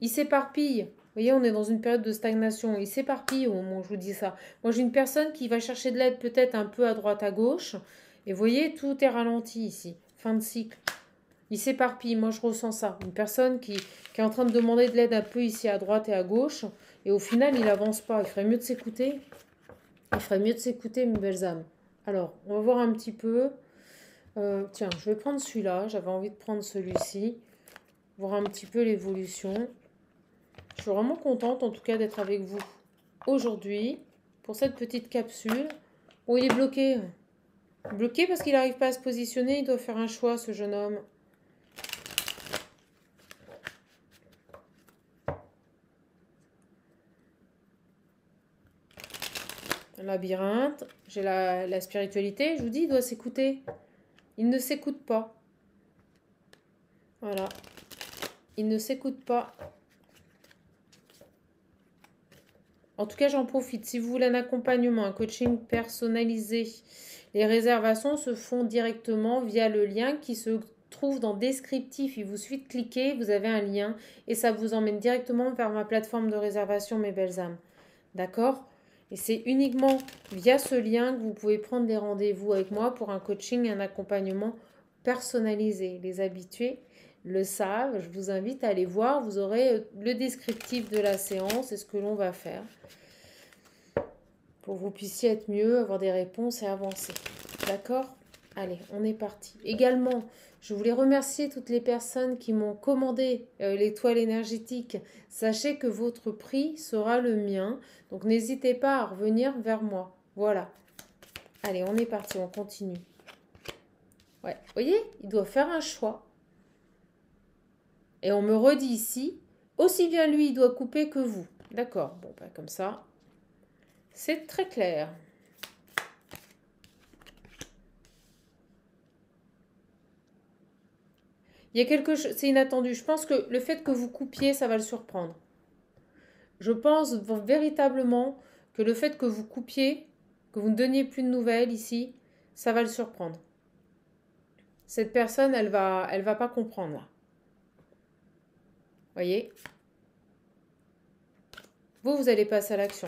Il s'éparpille. Vous voyez, on est dans une période de stagnation. Il s'éparpille au moment où je vous dis ça. Moi, j'ai une personne qui va chercher de l'aide peut-être un peu à droite, à gauche. Et vous voyez, tout est ralenti ici. Fin de cycle. Il s'éparpille. Moi, je ressens ça. Une personne qui est en train de demander de l'aide un peu ici à droite et à gauche. Et au final, il n'avance pas. Il ferait mieux de s'écouter. Il ferait mieux de s'écouter, mes belles âmes. Alors, on va voir un petit peu. Tiens, je vais prendre celui-là. J'avais envie de prendre celui-ci. Voir un petit peu l'évolution. Je suis vraiment contente, en tout cas, d'être avec vous aujourd'hui pour cette petite capsule. Oh, il est bloqué. Bloqué parce qu'il n'arrive pas à se positionner. Il doit faire un choix, ce jeune homme. Un labyrinthe. J'ai la spiritualité. Je vous dis, il doit s'écouter. Il ne s'écoute pas. Voilà. Il ne s'écoute pas. En tout cas, j'en profite. Si vous voulez un accompagnement, un coaching personnalisé, les réservations se font directement via le lien qui se trouve dans descriptif. Il vous suffit de cliquer, vous avez un lien et ça vous emmène directement vers ma plateforme de réservation, mes belles âmes. D'accord? Et c'est uniquement via ce lien que vous pouvez prendre des rendez-vous avec moi pour un coaching et un accompagnement personnalisé. Les habitués, le savent. Je vous invite à aller voir. Vous aurez le descriptif de la séance et ce que l'on va faire pour que vous puissiez être mieux, avoir des réponses et avancer. D'accord? Allez, on est parti. Également, je voulais remercier toutes les personnes qui m'ont commandé l'étoile énergétique. Sachez que votre prix sera le mien. Donc, n'hésitez pas à revenir vers moi. Voilà. Allez, on est parti, on continue. Ouais, vous voyez, il doit faire un choix. Et on me redit ici, aussi bien lui, il doit couper que vous. D'accord, bon, bah, comme ça, c'est très clair. Il y a quelque chose, c'est inattendu. Je pense que le fait que vous coupiez, ça va le surprendre. Je pense véritablement que le fait que vous coupiez, que vous ne donniez plus de nouvelles ici, ça va le surprendre. Cette personne, elle va pas comprendre là. Voyez? Vous allez passer à l'action.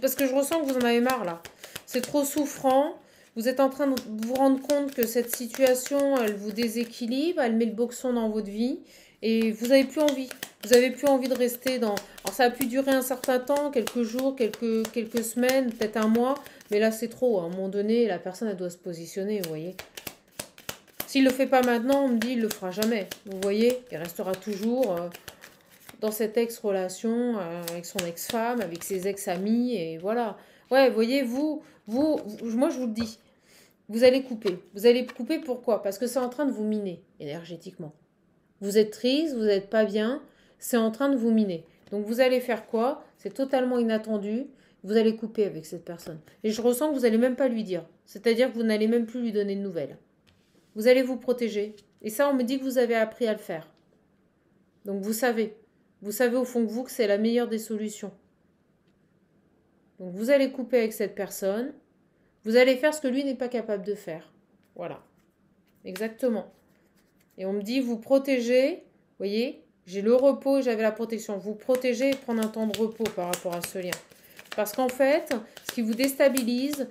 Parce que je ressens que vous en avez marre là. C'est trop souffrant. Vous êtes en train de vous rendre compte que cette situation, elle vous déséquilibre, elle met le boxon dans votre vie et vous n'avez plus envie. Vous n'avez plus envie de rester dans... Alors ça a pu durer un certain temps, quelques jours, quelques semaines, peut-être un mois, mais là c'est trop. À un moment donné, la personne, elle doit se positionner, vous voyez. S'il ne le fait pas maintenant, on me dit, il ne le fera jamais. Vous voyez, il restera toujours dans cette ex-relation avec son ex-femme, avec ses ex-amis, et voilà. Ouais, vous voyez, moi je vous le dis, vous allez couper. Vous allez couper pourquoi? Parce que c'est en train de vous miner énergétiquement. Vous êtes triste, vous n'êtes pas bien, c'est en train de vous miner. Donc vous allez faire quoi? C'est totalement inattendu. Vous allez couper avec cette personne. Et je ressens que vous n'allez même pas lui dire. C'est-à-dire que vous n'allez même plus lui donner de nouvelles. Vous allez vous protéger. Et ça, on me dit que vous avez appris à le faire. Donc vous savez. Vous savez au fond de vous que c'est la meilleure des solutions. Donc vous allez couper avec cette personne. Vous allez faire ce que lui n'est pas capable de faire. Voilà. Exactement. Et on me dit, vous protégez. Vous voyez, j'ai le repos et j'avais la protection. Vous protégez et prendre un temps de repos par rapport à ce lien. Parce qu'en fait, ce qui vous déstabilise,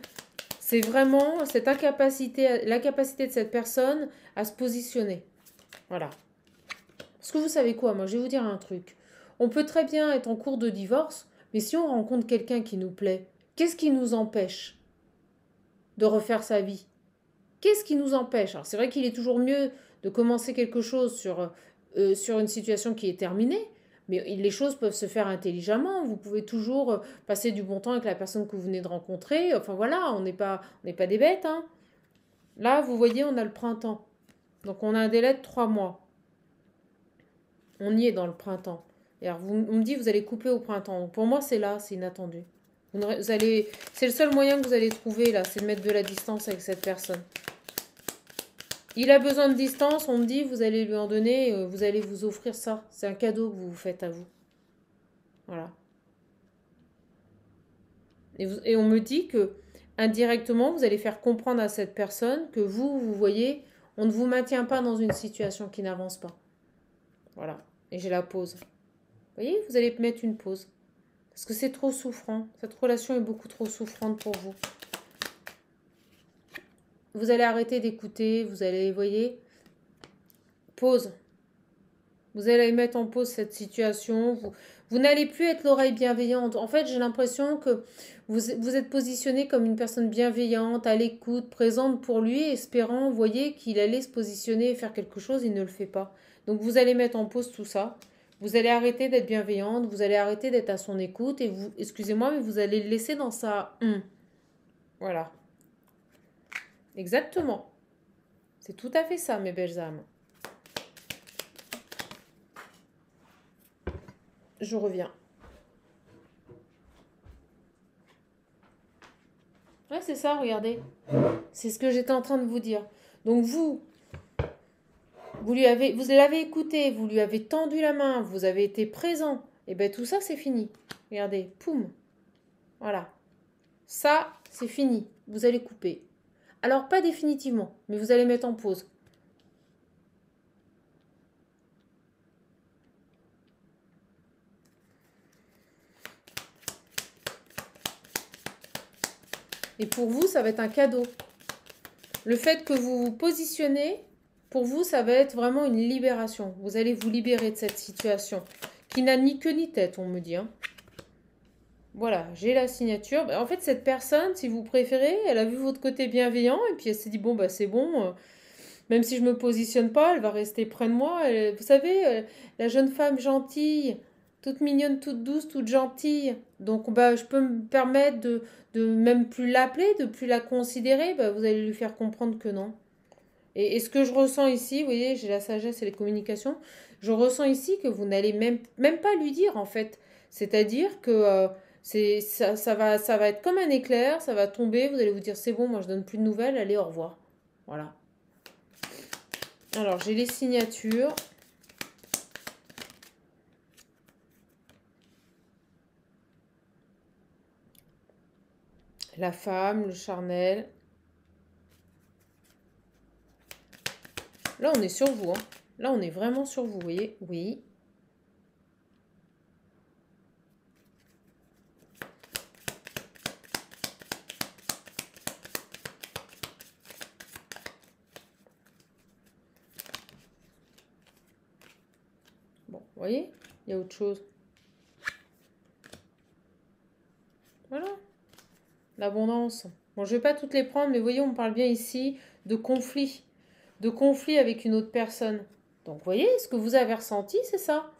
c'est vraiment cette incapacité, l'incapacité de cette personne à se positionner. Voilà. Parce que vous savez quoi, moi je vais vous dire un truc. On peut très bien être en cours de divorce, mais si on rencontre quelqu'un qui nous plaît, qu'est-ce qui nous empêche de refaire sa vie? Qu'est-ce qui nous empêche? Alors c'est vrai qu'il est toujours mieux de commencer quelque chose sur une situation qui est terminée, mais les choses peuvent se faire intelligemment. Vous pouvez toujours passer du bon temps avec la personne que vous venez de rencontrer. Enfin voilà, on n'est pas des bêtes. Hein. Là, vous voyez, on a le printemps. Donc on a un délai de 3 mois. On y est dans le printemps. Et alors, on me dit vous allez couper au printemps. Donc pour moi, c'est là, c'est inattendu. C'est le seul moyen que vous allez trouver là, c'est de mettre de la distance avec cette personne. Il a besoin de distance, on me dit, vous allez lui en donner, vous allez vous offrir ça. C'est un cadeau que vous vous faites à vous. Voilà. Et on me dit que indirectement, vous allez faire comprendre à cette personne que vous voyez, on ne vous maintient pas dans une situation qui n'avance pas. Voilà. Et j'ai la pause. Vous voyez, vous allez mettre une pause. Parce que c'est trop souffrant. Cette relation est beaucoup trop souffrante pour vous. Vous allez arrêter d'écouter, vous allez, voyez, pause. Vous allez mettre en pause cette situation. Vous n'allez plus être l'oreille bienveillante. En fait, j'ai l'impression que vous êtes positionné comme une personne bienveillante, à l'écoute, présente pour lui, espérant, voyez, qu'il allait se positionner et faire quelque chose, il ne le fait pas. Donc vous allez mettre en pause tout ça. Vous allez arrêter d'être bienveillante, vous allez arrêter d'être à son écoute et vous, excusez-moi, mais vous allez le laisser dans sa... Voilà. Exactement. C'est tout à fait ça, mes belles âmes. Je reviens. Ouais, c'est ça, regardez. C'est ce que j'étais en train de vous dire. Donc vous l'avez écouté, vous lui avez tendu la main, vous avez été présent. Et bien tout ça, c'est fini. Regardez, poum. Voilà. Ça, c'est fini. Vous allez couper. Alors, pas définitivement, mais vous allez mettre en pause. Et pour vous, ça va être un cadeau. Le fait que vous vous positionnez pour vous, ça va être vraiment une libération. Vous allez vous libérer de cette situation qui n'a ni queue ni tête, on me dit. Hein. Voilà, j'ai la signature. En fait, cette personne, si vous préférez, elle a vu votre côté bienveillant et puis elle s'est dit, bon, bah c'est bon, même si je me positionne pas, elle va rester près de moi. Vous savez, la jeune femme gentille, toute mignonne, toute douce, toute gentille. Donc, bah, je peux me permettre de même plus l'appeler, de plus la considérer. Bah, vous allez lui faire comprendre que non. Et ce que je ressens ici, vous voyez, j'ai la sagesse et les communications, je ressens ici que vous n'allez même pas lui dire, en fait. C'est-à-dire que ça va être comme un éclair, ça va tomber, vous allez vous dire, c'est bon, moi je donne plus de nouvelles, allez, au revoir. Voilà. Alors, j'ai les signatures. La femme, le charnel. Là, on est sur vous. Hein. Là, on est vraiment sur vous, vous voyez. Oui. Bon, vous voyez, il y a autre chose. Voilà. L'abondance. Bon, je ne vais pas toutes les prendre, mais vous voyez, on parle bien ici de conflit. De conflit avec une autre personne. Donc, vous voyez, ce que vous avez ressenti, c'est ça.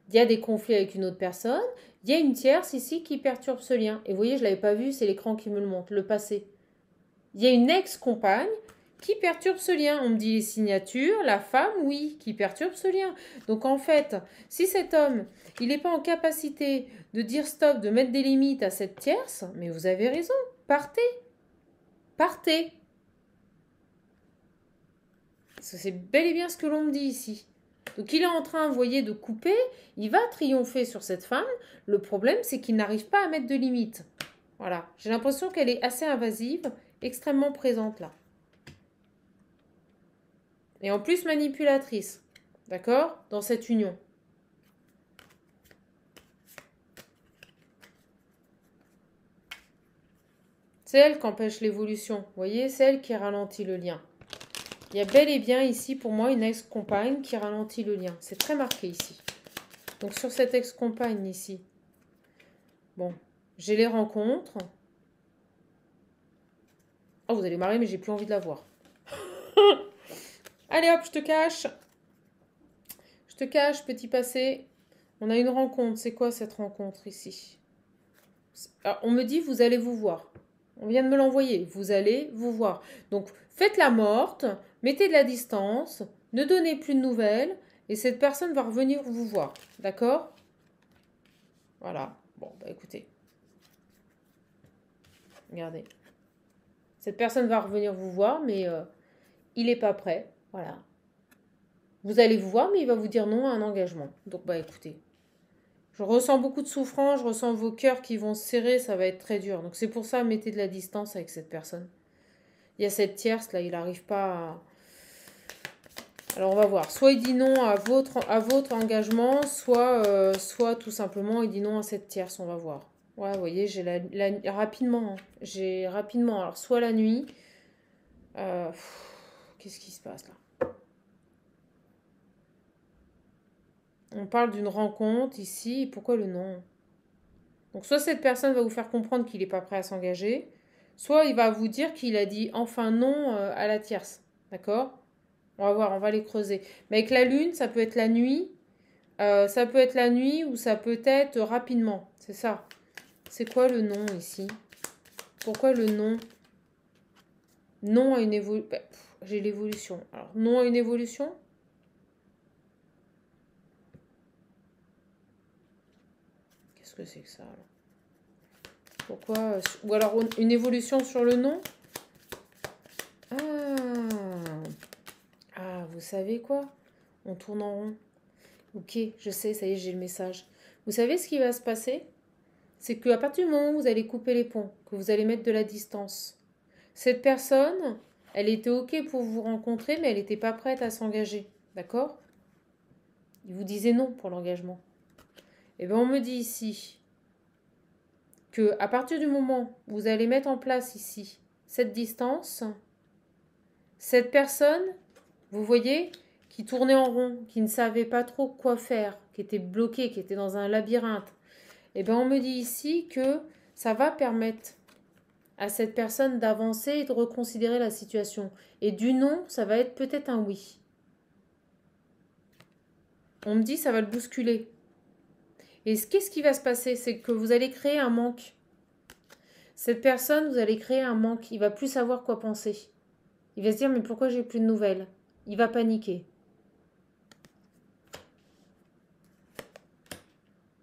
Il y a des conflits avec une autre personne. Il y a une tierce ici qui perturbe ce lien. Et vous voyez, je ne l'avais pas vu, c'est l'écran qui me le montre, le passé. Il y a une ex-compagne qui perturbe ce lien. On me dit les signatures, la femme, oui, qui perturbe ce lien. Donc en fait, si cet homme, il n'est pas en capacité de dire stop, de mettre des limites à cette tierce, mais vous avez raison, partez. Partez. C'est bel et bien ce que l'on me dit ici. Donc il est en train, vous voyez, de couper, il va triompher sur cette femme. Le problème, c'est qu'il n'arrive pas à mettre de limites. Voilà, j'ai l'impression qu'elle est assez invasive, extrêmement présente là. Et en plus manipulatrice, d'accord, dans cette union. C'est elle qui empêche l'évolution, vous voyez, c'est elle qui ralentit le lien. Il y a bel et bien ici pour moi une ex-compagne qui ralentit le lien. C'est très marqué ici. Donc sur cette ex-compagne ici, bon, j'ai les rencontres. Oh, vous allez marrer, mais j'ai plus envie de la voir. Allez hop, je te cache. Je te cache, petit passé. On a une rencontre. C'est quoi cette rencontre ici? Alors, on me dit, vous allez vous voir. On vient de me l'envoyer. Vous allez vous voir. Donc, faites la morte, mettez de la distance, ne donnez plus de nouvelles, et cette personne va revenir vous voir. D'accord? Voilà. Bon, bah écoutez. Regardez. Cette personne va revenir vous voir, mais il n'est pas prêt. Voilà. Vous allez vous voir, mais il va vous dire non à un engagement. Donc, bah écoutez. Je ressens beaucoup de souffrance, je ressens vos cœurs qui vont se serrer, ça va être très dur. Donc c'est pour ça, mettez de la distance avec cette personne. Il y a cette tierce, là, il n'arrive pas à... Alors on va voir, soit il dit non à votre engagement, soit tout simplement il dit non à cette tierce, on va voir. Ouais, vous voyez, j'ai rapidement, hein. J'ai rapidement, alors soit la nuit, qu'est-ce qui se passe là? On parle d'une rencontre ici, pourquoi le non? Donc soit cette personne va vous faire comprendre qu'il n'est pas prêt à s'engager, soit il va vous dire qu'il a dit enfin non à la tierce. D'accord? On va voir, on va les creuser. Mais avec la lune, ça peut être la nuit. Ça peut être la nuit ou ça peut être rapidement. C'est ça. C'est quoi le non ici? Pourquoi le non? Non à une évolution. Bah, j'ai l'évolution. Alors, non à une évolution? Qu'est-ce que c'est que ça alors? Pourquoi? Ou alors une évolution sur le non? Ah, vous savez quoi? On tourne en rond. Ok, je sais, ça y est, j'ai le message. Vous savez ce qui va se passer? C'est qu'à partir du moment où vous allez couper les ponts, que vous allez mettre de la distance, cette personne, elle était ok pour vous rencontrer, mais elle n'était pas prête à s'engager. D'accord? Il vous disait non pour l'engagement. Et bien, on me dit ici que à partir du moment où vous allez mettre en place ici cette distance, cette personne, Vous voyez, qui tournait en rond, qui ne savait pas trop quoi faire, qui était bloqué, qui était dans un labyrinthe. Eh bien, on me dit ici que ça va permettre à cette personne d'avancer et de reconsidérer la situation. Et du non, ça va être peut-être un oui. On me dit ça va le bousculer. Et qu'est-ce qui va se passer? C'est que vous allez créer un manque. Cette personne, vous allez créer un manque. Il va plus savoir quoi penser. Il va se dire mais pourquoi j'ai plus de nouvelles? Il va paniquer.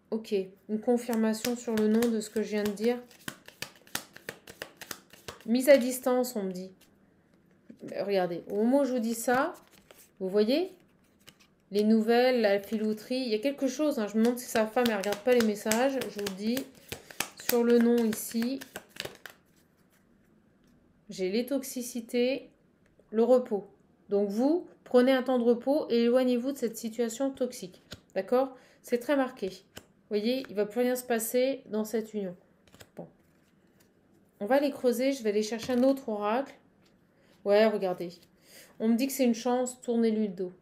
Ok, une confirmation sur le nom de ce que je viens de dire. Mise à distance, on me dit. Regardez, au moment où je vous dis ça, vous voyez les nouvelles, la filouterie, il y a quelque chose. Hein, je me demande si sa femme, elle ne regarde pas les messages. Je vous le dis. Sur le nom ici, j'ai les toxicités, le repos. Donc vous, prenez un temps de repos et éloignez-vous de cette situation toxique. D'accord? C'est très marqué. Vous voyez, il ne va plus rien se passer dans cette union. Bon. On va les creuser. Je vais aller chercher un autre oracle. Ouais, regardez. On me dit que c'est une chance. Tournez-lui le dos.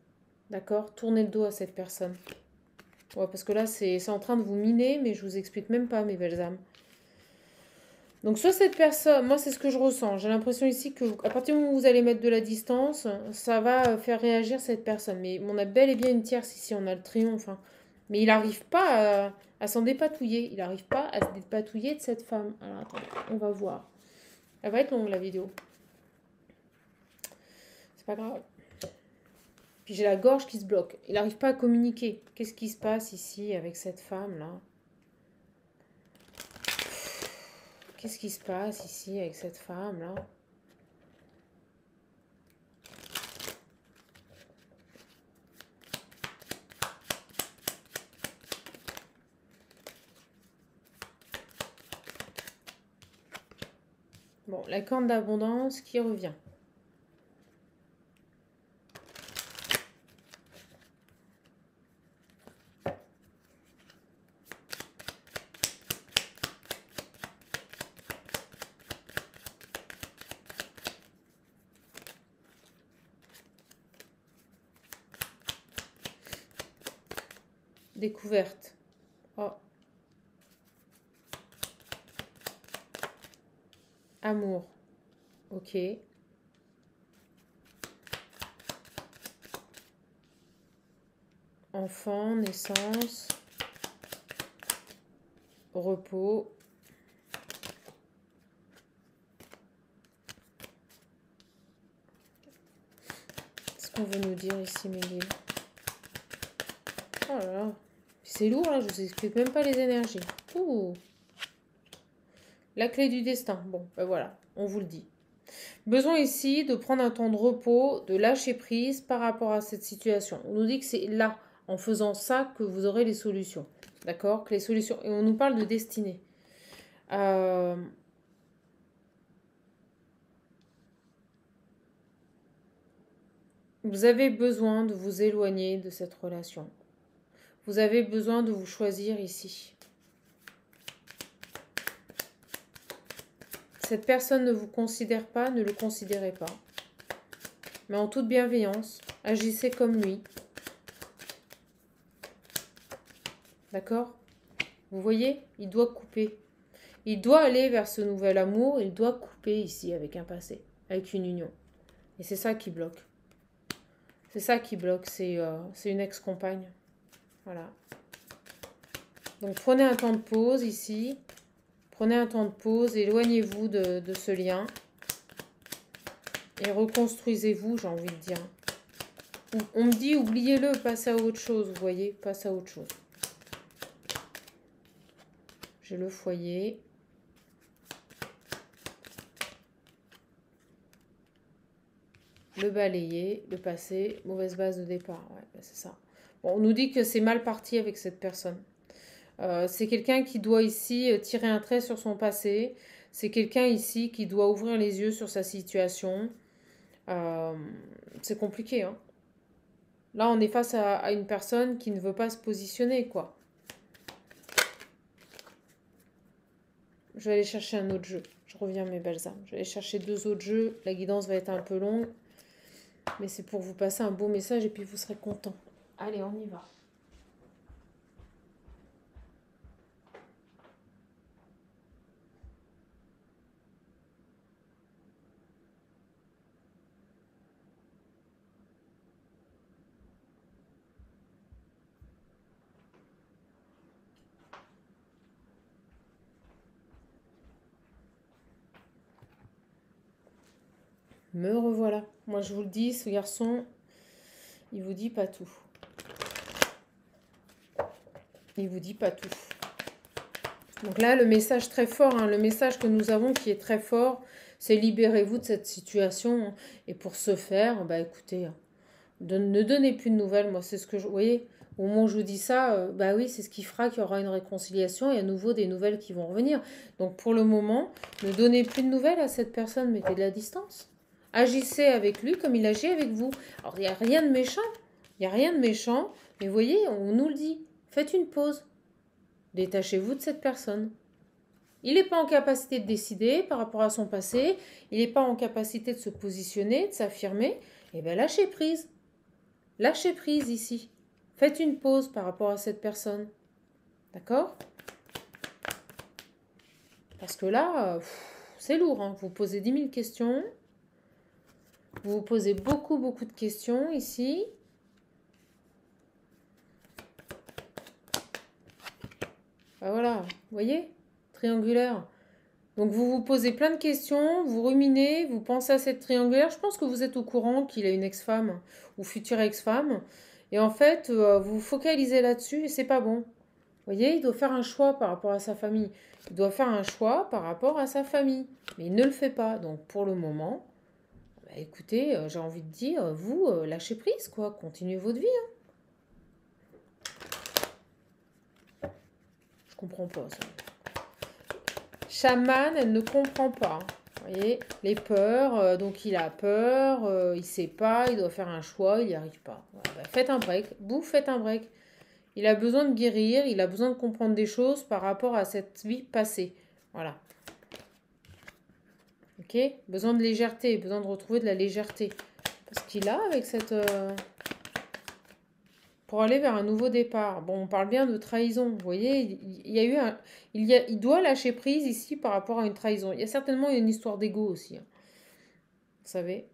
D'accord? Tournez le dos à cette personne. Ouais, parce que là, c'est en train de vous miner, mais je vous explique même pas, mes belles âmes. Donc, soit cette personne, moi, c'est ce que je ressens. J'ai l'impression ici que, à partir du moment où vous allez mettre de la distance, ça va faire réagir cette personne. Mais on a bel et bien une tierce ici, on a le triomphe. Hein. Mais il n'arrive pas à s'en dépatouiller. Il n'arrive pas à se dépatouiller de cette femme. Alors, attendez, on va voir. Elle va être longue, la vidéo. C'est pas grave. Puis j'ai la gorge qui se bloque. Il n'arrive pas à communiquer. Qu'est-ce qui se passe ici avec cette femme-là? Qu'est-ce qui se passe ici avec cette femme-là? Bon, la corne d'abondance qui revient. Découverte. Oh. Amour. Ok. Enfant, naissance. Repos. Qu'est-ce qu'on veut nous dire ici, Miguel? Oh là là. C'est lourd, là, je vous explique même pas les énergies. Ouh. La clé du destin. Bon, ben voilà, on vous le dit. Besoin ici de prendre un temps de repos, de lâcher prise par rapport à cette situation. On nous dit que c'est là, en faisant ça, que vous aurez les solutions. D'accord? Que les solutions. Et on nous parle de destinée. Vous avez besoin de vous éloigner de cette relation. Vous avez besoin de vous choisir ici. Cette personne ne vous considère pas, ne le considérez pas. Mais en toute bienveillance, agissez comme lui. D'accord? Vous voyez? Il doit couper. Il doit aller vers ce nouvel amour. Il doit couper ici avec un passé, avec une union. Et c'est ça qui bloque. C'est ça qui bloque. C'est une ex-compagne. Voilà. Donc prenez un temps de pause ici. Prenez un temps de pause, éloignez-vous de ce lien. Et reconstruisez-vous, j'ai envie de dire. On me dit, oubliez-le, passez à autre chose, vous voyez, passez à autre chose. J'ai le foyer. Le balayer, le passé, mauvaise base de départ. Ouais, bah c'est ça. Bon, on nous dit que c'est mal parti avec cette personne. C'est quelqu'un qui doit ici tirer un trait sur son passé. C'est quelqu'un ici qui doit ouvrir les yeux sur sa situation. C'est compliqué. Hein. Là, on est face à une personne qui ne veut pas se positionner, quoi. Je vais aller chercher un autre jeu. Je reviens, mes belles âmes. Je vais aller chercher 2 autres jeux. La guidance va être un peu longue. Mais c'est pour vous passer un beau message et puis vous serez content. Allez, on y va. Me revoilà. Moi, je vous le dis, ce garçon, il vous dit pas tout. Il vous dit pas tout. Donc là, le message très fort, hein, le message que nous avons qui est très fort, c'est libérez-vous de cette situation. Et pour ce faire, bah écoutez, ne donnez plus de nouvelles. Moi, c'est ce que je... Vous voyez, au moment où je vous dis ça, bah oui, c'est ce qui fera qu'il y aura une réconciliation et à nouveau des nouvelles qui vont revenir. Donc pour le moment, ne donnez plus de nouvelles à cette personne, mettez de la distance. Agissez avec lui comme il agit avec vous. Alors, il n'y a rien de méchant. Il n'y a rien de méchant. Mais vous voyez, on nous le dit. Faites une pause. Détachez-vous de cette personne. Il n'est pas en capacité de décider par rapport à son passé. Il n'est pas en capacité de se positionner, de s'affirmer. Eh bien, lâchez prise. Lâchez prise ici. Faites une pause par rapport à cette personne. D'accord? Parce que là, c'est lourd. Hein. Vous posez 10 000 questions. Vous vous posez beaucoup de questions ici. Ben voilà, vous voyez? Triangulaire. Donc vous vous posez plein de questions, vous ruminez, vous pensez à cette triangulaire. Je pense que vous êtes au courant qu'il a une ex-femme ou future ex-femme. Et en fait, vous vous focalisez là-dessus et c'est pas bon. Vous voyez, il doit faire un choix par rapport à sa famille. Il doit faire un choix par rapport à sa famille. Mais il ne le fait pas. Donc pour le moment, bah, écoutez, j'ai envie de dire, vous, lâchez prise, quoi. Continuez votre vie. Hein. Je comprends pas ça. Chaman, elle ne comprend pas. Vous voyez, les peurs, donc il a peur, il sait pas, il doit faire un choix, il n'y arrive pas. Voilà, bah, faites un break, vous faites un break. Il a besoin de guérir, il a besoin de comprendre des choses par rapport à cette vie passée. Voilà. Ok? Besoin de légèreté, besoin de retrouver de la légèreté. Parce qu'il a avec cette... pour aller vers un nouveau départ. Bon, on parle bien de trahison. Vous voyez, il y a eu un... il doit lâcher prise ici par rapport à une trahison. Il y a certainement une histoire d'ego aussi. Hein. Vous savez?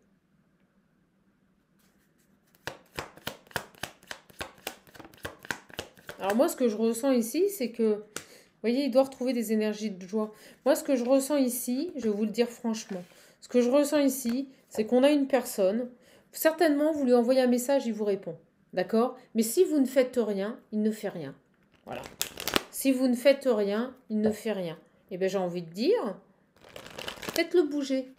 Alors moi, ce que je ressens ici, c'est que, vous voyez, il doit retrouver des énergies de joie. Moi, ce que je ressens ici, je vais vous le dire franchement, ce que je ressens ici, c'est qu'on a une personne, certainement, vous lui envoyez un message, il vous répond. D'accord? Mais si vous ne faites rien, il ne fait rien. Voilà. Si vous ne faites rien, il ne fait rien. Eh bien, j'ai envie de dire, faites-le bouger.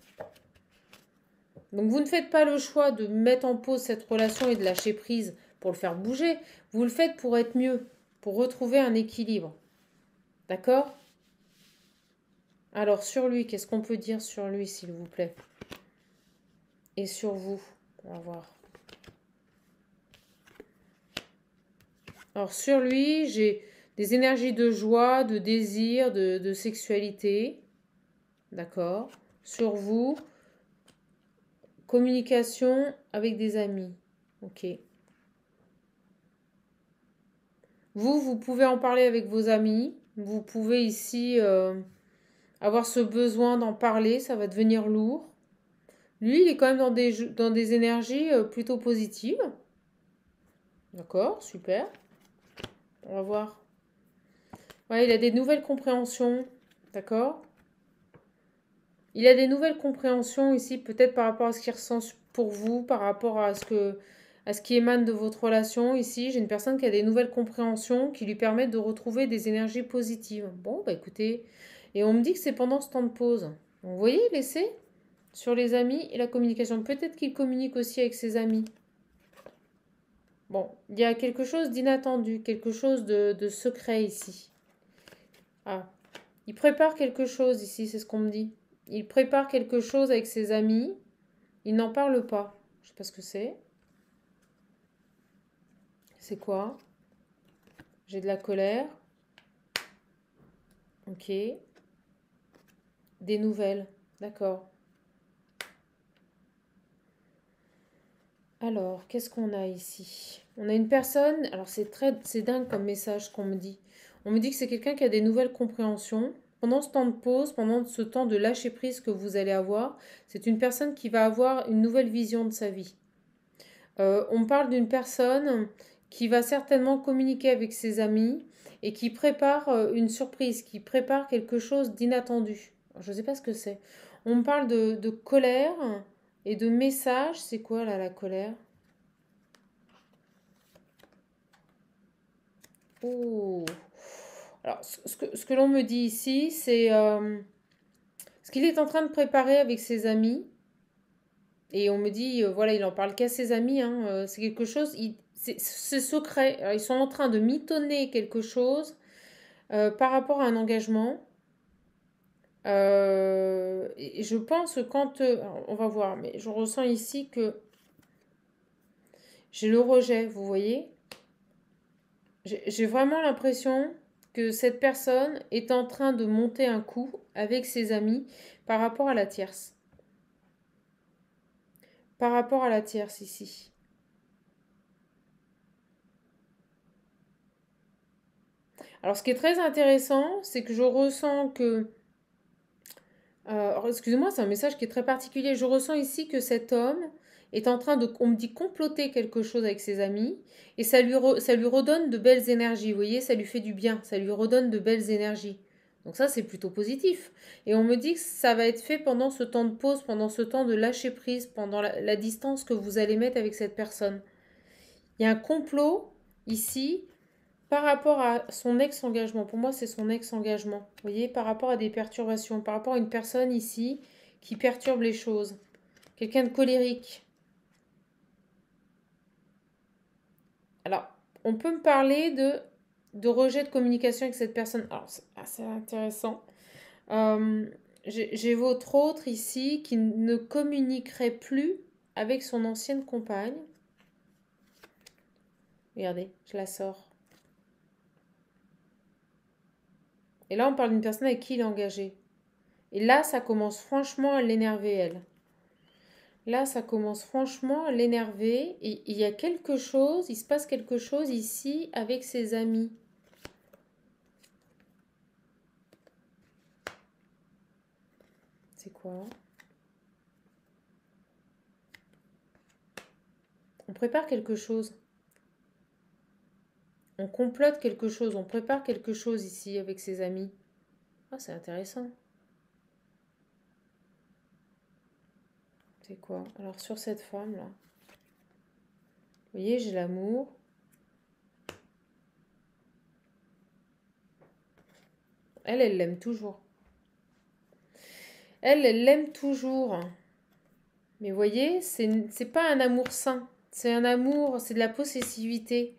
Donc, vous ne faites pas le choix de mettre en pause cette relation et de lâcher prise pour le faire bouger. Vous le faites pour être mieux, pour retrouver un équilibre. D'accord? Alors, sur lui, qu'est-ce qu'on peut dire sur lui, s'il vous plaît? Et sur vous, on va voir. Alors, sur lui, j'ai des énergies de joie, de désir, de sexualité. D'accord? Sur vous, communication avec des amis. Ok. Vous pouvez en parler avec vos amis. Vous pouvez ici avoir ce besoin d'en parler. Ça va devenir lourd. Lui, il est quand même dans des énergies plutôt positives. D'accord, super. On va voir. Ouais, il a des nouvelles compréhensions. D'accord? Il a des nouvelles compréhensions ici, peut-être par rapport à ce qu'il ressent pour vous, par rapport à ce qui émane de votre relation. Ici, j'ai une personne qui a des nouvelles compréhensions qui lui permettent de retrouver des énergies positives. Bon, bah écoutez, et on me dit que c'est pendant ce temps de pause. Vous voyez, laissez sur les amis et la communication. Peut-être qu'il communique aussi avec ses amis. Bon, il y a quelque chose d'inattendu, quelque chose de secret ici. Ah, il prépare quelque chose ici, c'est ce qu'on me dit. Il prépare quelque chose avec ses amis. Il n'en parle pas. Je sais pas ce que c'est. C'est quoi? J'ai de la colère. Ok. Des nouvelles. D'accord. Alors, qu'est-ce qu'on a ici? On a une personne, alors c'est dingue comme message qu'on me dit. On me dit que c'est quelqu'un qui a des nouvelles compréhensions. Pendant ce temps de pause, pendant ce temps de lâcher prise que vous allez avoir, c'est une personne qui va avoir une nouvelle vision de sa vie. On parle d'une personne qui va certainement communiquer avec ses amis et qui prépare une surprise, qui prépare quelque chose d'inattendu. Je ne sais pas ce que c'est. On me parle de colère et de message. C'est quoi là la colère? Oh. Alors, ce que l'on me dit ici, c'est ce qu'il est en train de préparer avec ses amis. Et on me dit, voilà, il en parle qu'à ses amis, hein, c'est quelque chose, c'est secret. Alors, ils sont en train de mitonner quelque chose par rapport à un engagement. Et je pense que quand, alors, on va voir, mais je ressens ici que j'ai le rejet, vous voyez. J'ai vraiment l'impression que cette personne est en train de monter un coup avec ses amis par rapport à la tierce. Par rapport à la tierce ici. Alors, ce qui est très intéressant, c'est que je ressens que... excusez-moi, c'est un message qui est très particulier. Je ressens ici que cet homme est en train de, on me dit, comploter quelque chose avec ses amis et ça lui redonne de belles énergies. Vous voyez, ça lui fait du bien, ça lui redonne de belles énergies. Donc ça, c'est plutôt positif. Et on me dit que ça va être fait pendant ce temps de pause, pendant ce temps de lâcher prise, pendant la distance que vous allez mettre avec cette personne. Il y a un complot ici par rapport à son ex-engagement. Pour moi, c'est son ex-engagement. Vous voyez, par rapport à des perturbations, par rapport à une personne ici qui perturbe les choses. Quelqu'un de colérique. Alors, on peut me parler de rejet de communication avec cette personne. Alors, c'est assez intéressant. Euh, j'ai votre autre ici qui ne communiquerait plus avec son ancienne compagne. Regardez, je la sors. Et là, on parle d'une personne avec qui il est engagé. Et là, ça commence franchement à l'énerver, elle. Là, ça commence franchement à l'énerver. Et il y a quelque chose, il se passe quelque chose ici avec ses amis. C'est quoi? On prépare quelque chose. On complote quelque chose. On prépare quelque chose ici avec ses amis. Ah, c'est intéressant. C'est quoi? Alors, sur cette femme-là. Vous voyez, j'ai l'amour. Elle l'aime toujours. Elle l'aime toujours. Mais vous voyez, c'est pas un amour sain. C'est un amour, c'est de la possessivité.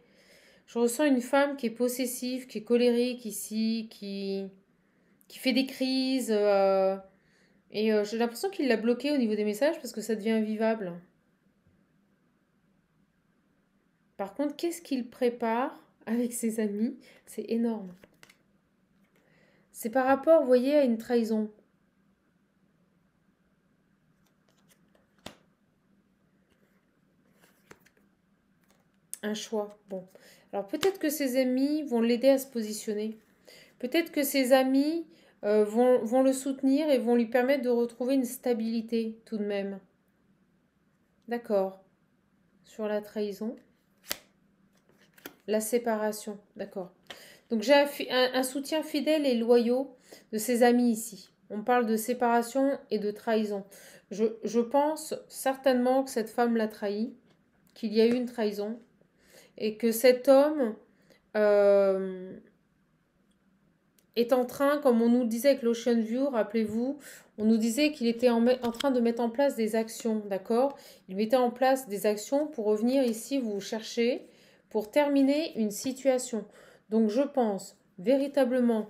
Je ressens une femme qui est possessive, qui est colérique ici, qui fait des crises. Et j'ai l'impression qu'il l'a bloqué au niveau des messages parce que ça devient invivable. Par contre, qu'est-ce qu'il prépare avec ses amis? C'est énorme. C'est par rapport, vous voyez, à une trahison. Un choix. Bon. Alors peut-être que ses amis vont l'aider à se positionner. Peut-être que ses amis vont le soutenir et vont lui permettre de retrouver une stabilité tout de même. D'accord. Sur la trahison. La séparation. D'accord. Donc j'ai un soutien fidèle et loyal de ses amis ici. On parle de séparation et de trahison. Je pense certainement que cette femme l'a trahi, qu'il y a eu une trahison, et que cet homme euh, est en train, comme on nous le disait avec l'Ocean View, rappelez-vous, on nous disait qu'il était en train de mettre en place des actions, d'accord? Il mettait en place des actions pour revenir ici vous chercher, pour terminer une situation. Donc je pense véritablement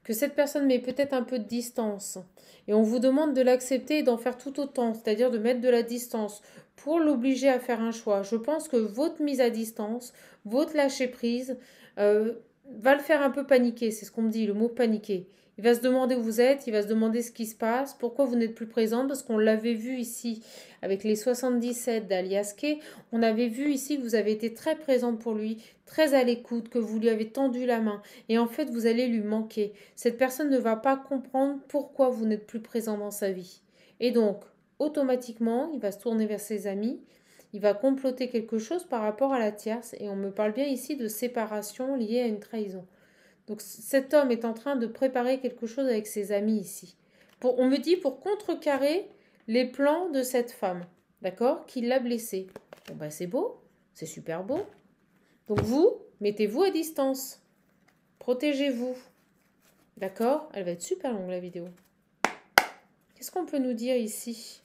que cette personne met peut-être un peu de distance et on vous demande de l'accepter et d'en faire tout autant, c'est-à-dire de mettre de la distance pour l'obliger à faire un choix. Je pense que votre mise à distance, votre lâcher prise va le faire un peu paniquer, c'est ce qu'on me dit, le mot paniquer. Il va se demander où vous êtes, il va se demander ce qui se passe, pourquoi vous n'êtes plus présente, parce qu'on l'avait vu ici avec les 77 d'Alias Kay, on avait vu ici que vous avez été très présente pour lui, très à l'écoute, que vous lui avez tendu la main, et en fait vous allez lui manquer. Cette personne ne va pas comprendre pourquoi vous n'êtes plus présent dans sa vie. Et donc, automatiquement, il va se tourner vers ses amis, il va comploter quelque chose par rapport à la tierce, et on me parle bien ici de séparation liée à une trahison. Donc cet homme est en train de préparer quelque chose avec ses amis ici. On me dit pour contrecarrer les plans de cette femme, d'accord, qui l'a blessé. Bon ben c'est beau, c'est super beau. Donc vous, mettez-vous à distance. Protégez-vous. D'accord? Elle va être super longue la vidéo. Qu'est-ce qu'on peut nous dire ici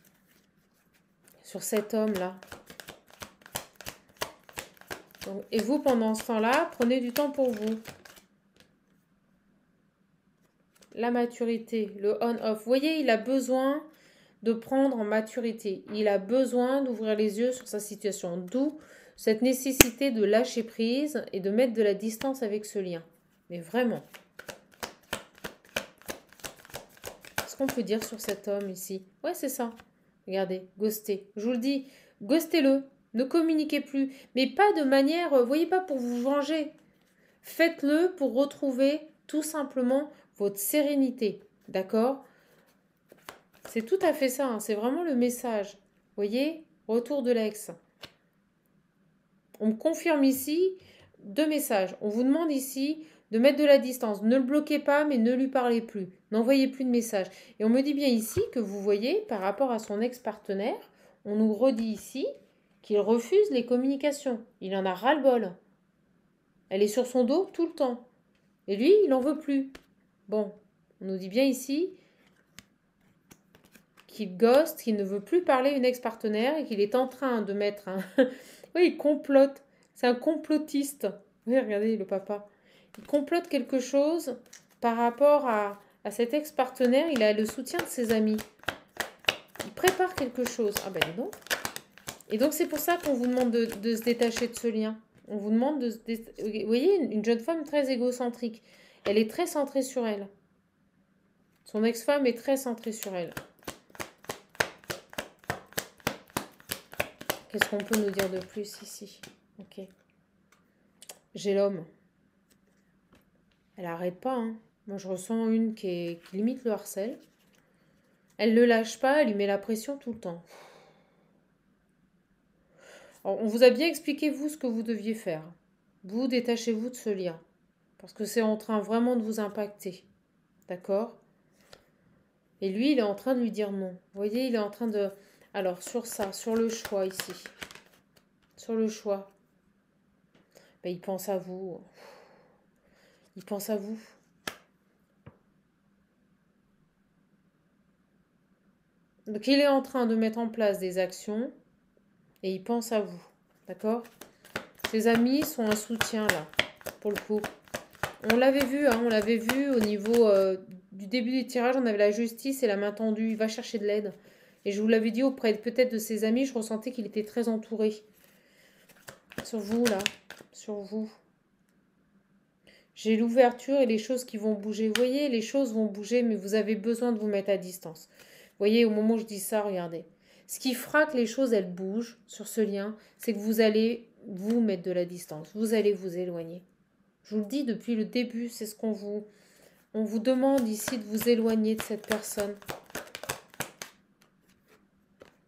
sur cet homme-là? Et vous, pendant ce temps-là, prenez du temps pour vous. La maturité, le on-off. Vous voyez, il a besoin de prendre en maturité. Il a besoin d'ouvrir les yeux sur sa situation. D'où cette nécessité de lâcher prise et de mettre de la distance avec ce lien. Mais vraiment. Qu'est-ce qu'on peut dire sur cet homme ici? Ouais, c'est ça. Regardez, ghoster. Je vous le dis, ghostez-le. Ne communiquez plus. Mais pas de manière, vous voyez, pas pour vous venger. Faites-le pour retrouver tout simplement votre sérénité. D'accord? C'est tout à fait ça. Hein, c'est vraiment le message. Vous voyez? Retour de l'ex. On me confirme ici 2 messages. On vous demande ici de mettre de la distance. Ne le bloquez pas, mais ne lui parlez plus. N'envoyez plus de messages. Et on me dit bien ici que vous voyez, par rapport à son ex-partenaire, on nous redit ici qu'il refuse les communications. Il en a ras-le-bol. Elle est sur son dos tout le temps. Et lui, il n'en veut plus. Bon, on nous dit bien ici qu'il ghost, qu'il ne veut plus parler à une ex-partenaire et qu'il est en train de mettre un... oui, il complote. C'est un complotiste. Oui, regardez le papa. Il complote quelque chose par rapport à cet ex-partenaire. Il a le soutien de ses amis. Il prépare quelque chose. Ah ben dis donc. Et donc c'est pour ça qu'on vous demande de se détacher de ce lien. On vous demande de se détacher. Vous voyez, une jeune femme très égocentrique. Elle est très centrée sur elle. Son ex-femme est très centrée sur elle. Qu'est-ce qu'on peut nous dire de plus ici? Ok. J'ai l'homme. Elle n'arrête pas. Hein. Moi, je ressens une qui limite le harcèle. Elle ne le lâche pas, elle lui met la pression tout le temps. Alors, on vous a bien expliqué, vous, ce que vous deviez faire. Vous, détachez-vous de ce lien. Parce que c'est en train vraiment de vous impacter. D'accord? Et lui, il est en train de lui dire non. Vous voyez, il est en train de... Alors, sur ça, sur le choix ici. Sur le choix. Ben, il pense à vous. Il pense à vous. Donc, il est en train de mettre en place des actions et il pense à vous. D'accord? Ses amis sont un soutien, là, pour le coup. On l'avait vu, hein, on l'avait vu au niveau du début du tirage. On avait la justice et la main tendue. Il va chercher de l'aide. Et je vous l'avais dit auprès peut-être de ses amis, je ressentais qu'il était très entouré. Sur vous, là. Sur vous. J'ai l'ouverture et les choses qui vont bouger. Vous voyez, les choses vont bouger, mais vous avez besoin de vous mettre à distance. Vous voyez, au moment où je dis ça, regardez. Ce qui fera que les choses, elles bougent sur ce lien, c'est que vous allez vous mettre de la distance. Vous allez vous éloigner. Je vous le dis depuis le début, c'est ce qu'on vous... On vous demande ici de vous éloigner de cette personne.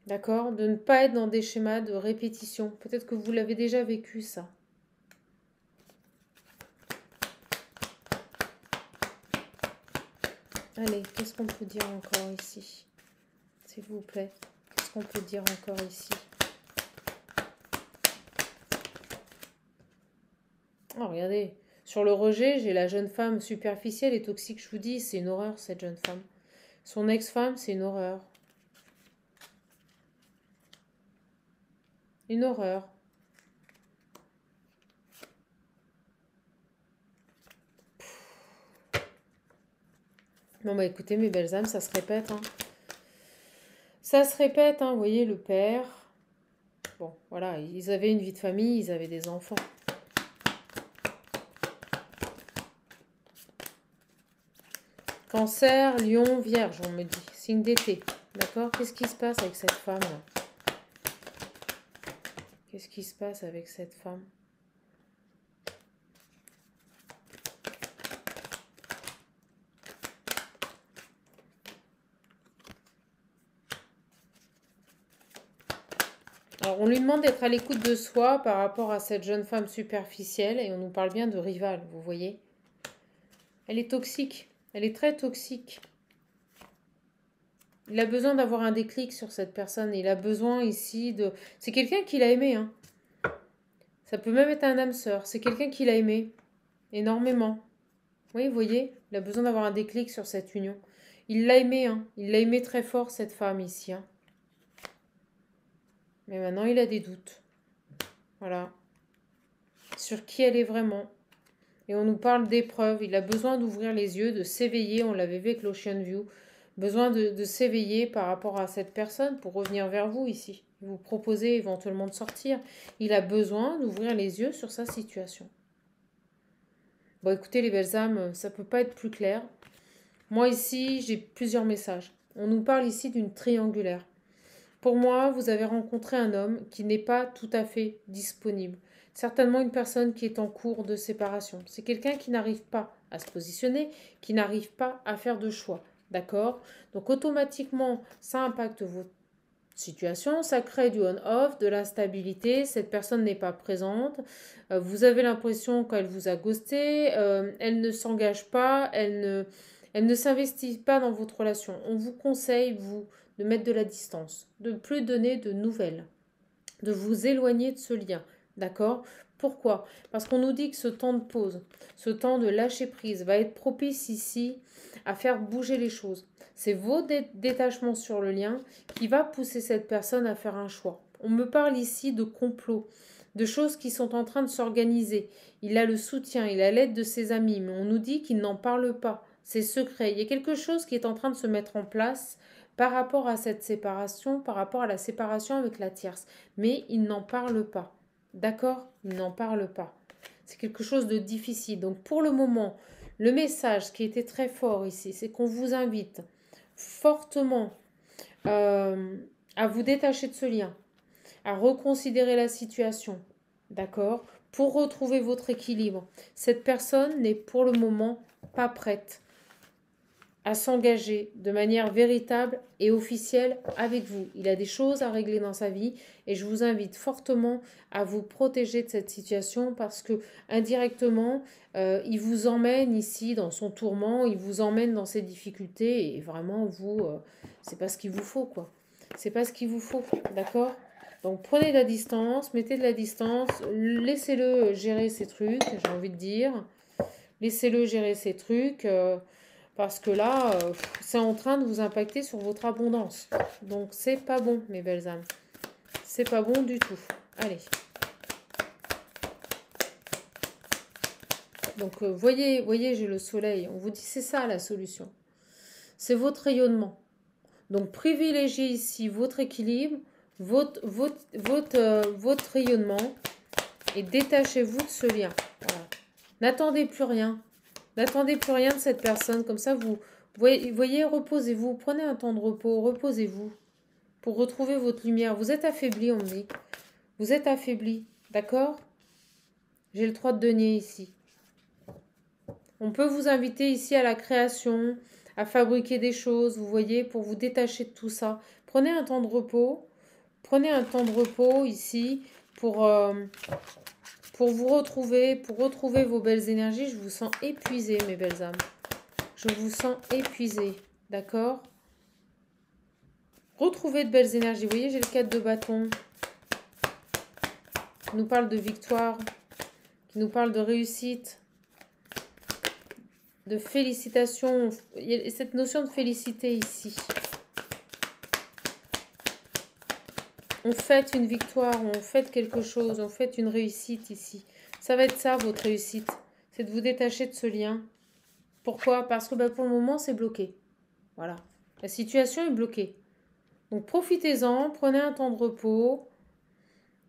D'accord? De ne pas être dans des schémas de répétition. Peut-être que vous l'avez déjà vécu, ça. Allez, qu'est-ce qu'on peut dire encore ici? S'il vous plaît. Qu'est-ce qu'on peut dire encore ici? Oh, regardez. Sur le rejet, j'ai la jeune femme superficielle et toxique. Je vous dis, c'est une horreur, cette jeune femme. Son ex-femme, c'est une horreur. Une horreur. Bon, bah écoutez, mes belles âmes, ça se répète. Hein. Ça se répète, hein, vous voyez, le père. Bon, voilà, ils avaient une vie de famille, ils avaient des enfants. Cancer, Lion, Vierge, on me dit. Signe d'été. D'accord? Qu'est-ce qui se passe avec cette femme-là? Qu'est-ce qui se passe avec cette femme? Alors, on lui demande d'être à l'écoute de soi par rapport à cette jeune femme superficielle et on nous parle bien de rivale, vous voyez? Elle est toxique, elle est très toxique. Il a besoin d'avoir un déclic sur cette personne. Il a besoin ici de... C'est quelqu'un qu'il a aimé, hein. Ça peut même être un âme sœur. C'est quelqu'un qu'il a aimé énormément. Oui, vous voyez, il a besoin d'avoir un déclic sur cette union. Il l'a aimé, hein. Il l'a aimé très fort, cette femme ici, hein. Mais maintenant, il a des doutes. Voilà. Sur qui elle est vraiment. Et on nous parle d'épreuves. Il a besoin d'ouvrir les yeux, de s'éveiller. On l'avait vu avec l'Ocean View. Besoin de s'éveiller par rapport à cette personne pour revenir vers vous ici. Vous proposer éventuellement de sortir. Il a besoin d'ouvrir les yeux sur sa situation. Bon, écoutez les belles âmes, ça peut pas être plus clair. Moi ici, j'ai plusieurs messages. On nous parle ici d'une triangulaire. Pour moi, vous avez rencontré un homme qui n'est pas tout à fait disponible. Certainement une personne qui est en cours de séparation. C'est quelqu'un qui n'arrive pas à se positionner, qui n'arrive pas à faire de choix. D'accord? Donc automatiquement, ça impacte votre situation, ça crée du on-off, de l'instabilité, cette personne n'est pas présente, vous avez l'impression qu'elle vous a ghosté, elle ne s'engage pas, elle ne s'investit pas dans votre relation. On vous conseille, vous, de mettre de la distance, de ne plus donner de nouvelles, de vous éloigner de ce lien. D'accord? Pourquoi? Parce qu'on nous dit que ce temps de pause, ce temps de lâcher prise va être propice ici à faire bouger les choses. C'est vos détachements sur le lien qui va pousser cette personne à faire un choix. On me parle ici de complot, de choses qui sont en train de s'organiser. Il a le soutien, il a l'aide de ses amis, mais on nous dit qu'il n'en parle pas. C'est secret. Il y a quelque chose qui est en train de se mettre en place par rapport à cette séparation, par rapport à la séparation avec la tierce. Mais il n'en parle pas. D'accord? Il n'en parle pas. C'est quelque chose de difficile. Donc pour le moment, le message qui était très fort ici, c'est qu'on vous invite fortement à vous détacher de ce lien, à reconsidérer la situation. D'accord? Pour retrouver votre équilibre. Cette personne n'est pour le moment pas prête à s'engager de manière véritable et officielle avec vous. Il a des choses à régler dans sa vie et je vous invite fortement à vous protéger de cette situation parce que indirectement, il vous emmène ici dans son tourment, il vous emmène dans ses difficultés et vraiment vous, c'est pas ce qu'il vous faut quoi. C'est pas ce qu'il vous faut, d'accord? Donc prenez de la distance, mettez de la distance, laissez-le gérer ses trucs, j'ai envie de dire. Laissez-le gérer ses trucs. Parce que là, c'est en train de vous impacter sur votre abondance. Donc, c'est pas bon, mes belles âmes. C'est pas bon du tout. Allez. Donc, voyez, j'ai le soleil. On vous dit, c'est ça la solution. C'est votre rayonnement. Donc, privilégiez ici votre équilibre, votre rayonnement et détachez-vous de ce lien. Voilà. N'attendez plus rien. N'attendez plus rien de cette personne. Comme ça, vous voyez, reposez-vous. Prenez un temps de repos. Reposez-vous pour retrouver votre lumière. Vous êtes affaibli, on me dit. Vous êtes affaibli. D'accord? J'ai le 3 de denier ici. On peut vous inviter ici à la création, à fabriquer des choses, vous voyez, pour vous détacher de tout ça. Prenez un temps de repos. Prenez un temps de repos ici pour vous retrouver, pour retrouver vos belles énergies. Je vous sens épuisée, mes belles âmes. Je vous sens épuisée, d'accord? Retrouvez de belles énergies. Vous voyez, j'ai le 4 de bâton. Qui nous parle de victoire, qui nous parle de réussite, de félicitations. Il y a cette notion de félicité ici. On fête une victoire, on fête quelque chose, on fête une réussite ici. Ça va être ça, votre réussite. C'est de vous détacher de ce lien. Pourquoi? Parce que pour le moment, c'est bloqué. Voilà. La situation est bloquée. Donc, profitez-en, prenez un temps de repos.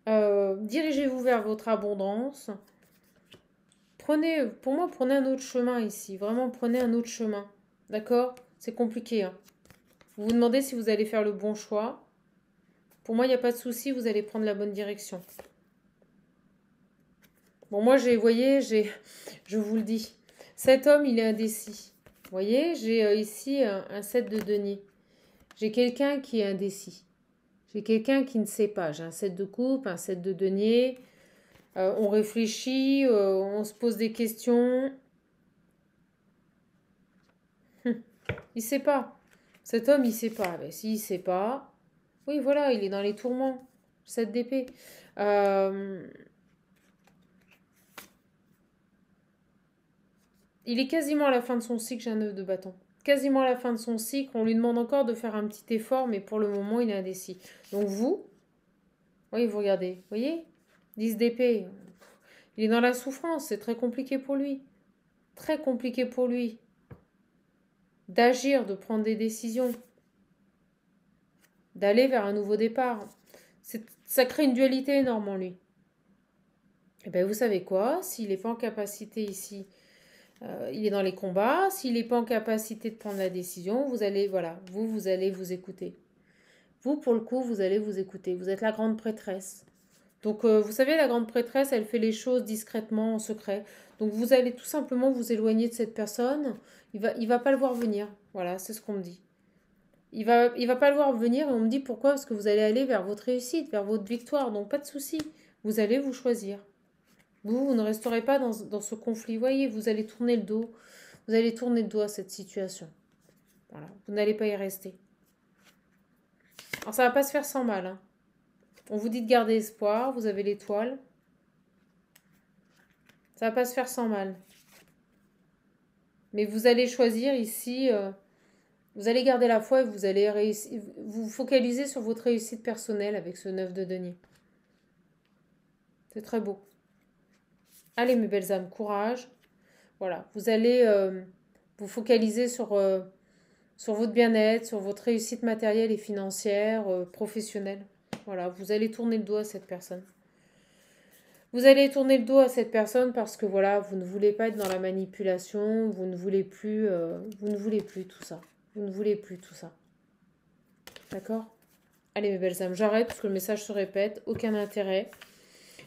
Dirigez-vous vers votre abondance. Pour moi, prenez un autre chemin ici. Vraiment, prenez un autre chemin. D'accord? C'est compliqué, hein. Vous vous demandez si vous allez faire le bon choix. Pour moi, il n'y a pas de souci, vous allez prendre la bonne direction. Bon, moi, vous voyez, je vous le dis. Cet homme, il est indécis. Vous voyez, j'ai ici un 7 de denier. J'ai quelqu'un qui est indécis. J'ai quelqu'un qui ne sait pas. J'ai un 7 de coupe, un 7 de denier. On réfléchit, on se pose des questions. Il sait pas. Cet homme, il sait pas. Ben, s'il sait pas, oui, voilà, il est dans les tourments. 7 d'épée. Il est quasiment à la fin de son cycle, j'ai un 9 de bâton. Quasiment à la fin de son cycle, on lui demande encore de faire un petit effort, mais pour le moment, il est indécis. Donc vous, oui, vous regardez, vous voyez 10 d'épée. Il est dans la souffrance, c'est très compliqué pour lui. Très compliqué pour lui. D'agir, de prendre des décisions. D'aller vers un nouveau départ. Ça crée une dualité énorme en lui. Et bien vous savez quoi, s'il n'est pas en capacité ici, il est dans les combats, s'il n'est pas en capacité de prendre la décision, vous allez, voilà, vous allez vous écouter. Vous, pour le coup, vous allez vous écouter. Vous êtes la grande prêtresse. Donc, vous savez, la grande prêtresse, elle fait les choses discrètement, en secret. Donc, vous allez tout simplement vous éloigner de cette personne. Il va pas le voir venir. Voilà, c'est ce qu'on me dit. Il va pas le voir venir et on me dit pourquoi? Parce que vous allez aller vers votre réussite, vers votre victoire. Donc, pas de souci. Vous allez vous choisir. Vous ne resterez pas dans ce conflit. Voyez, vous allez tourner le dos. Vous allez tourner le dos à cette situation. Voilà, vous n'allez pas y rester. Alors, ça va pas se faire sans mal, hein. On vous dit de garder espoir, vous avez l'étoile. Ça va pas se faire sans mal. Mais vous allez choisir ici, vous allez garder la foi et vous allez vous focaliser sur votre réussite personnelle avec ce 9 de denier. C'est très beau. Allez mes belles âmes, courage. Voilà, vous allez vous focaliser sur votre bien-être, sur votre réussite matérielle et financière, professionnelle. Voilà, vous allez tourner le dos à cette personne. Vous allez tourner le dos à cette personne parce que voilà, vous ne voulez pas être dans la manipulation, vous ne voulez plus tout ça. Vous ne voulez plus tout ça. D'accord? Allez mes belles âmes, j'arrête parce que le message se répète, aucun intérêt.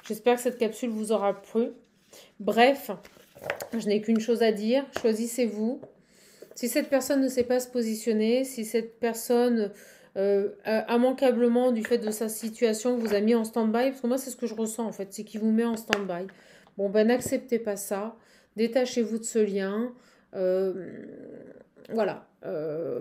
J'espère que cette capsule vous aura plu. Bref, je n'ai qu'une chose à dire, choisissez-vous. Si cette personne ne sait pas se positionner, si cette personne immanquablement du fait de sa situation vous a mis en stand-by, parce que moi c'est ce que je ressens en fait, c'est qu'il vous met en stand-by. Bon ben n'acceptez pas ça, détachez-vous de ce lien, voilà,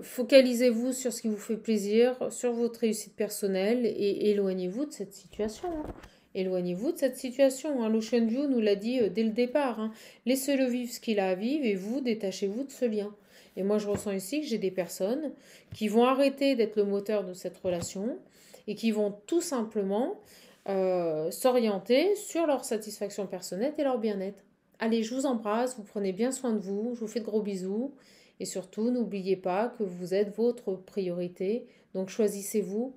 focalisez-vous sur ce qui vous fait plaisir, sur votre réussite personnelle et éloignez-vous de cette situation, hein. Éloignez-vous de cette situation, hein. L'Ocean View nous l'a dit dès le départ, hein. Laissez-le vivre ce qu'il a à vivre et vous, détachez-vous de ce lien. Et moi, je ressens ici que j'ai des personnes qui vont arrêter d'être le moteur de cette relation et qui vont tout simplement s'orienter sur leur satisfaction personnelle et leur bien-être. Allez, je vous embrasse, vous prenez bien soin de vous, je vous fais de gros bisous. Et surtout, n'oubliez pas que vous êtes votre priorité. Donc, choisissez-vous.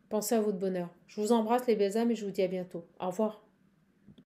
Pensez à votre bonheur. Je vous embrasse les belles âmes et je vous dis à bientôt. Au revoir.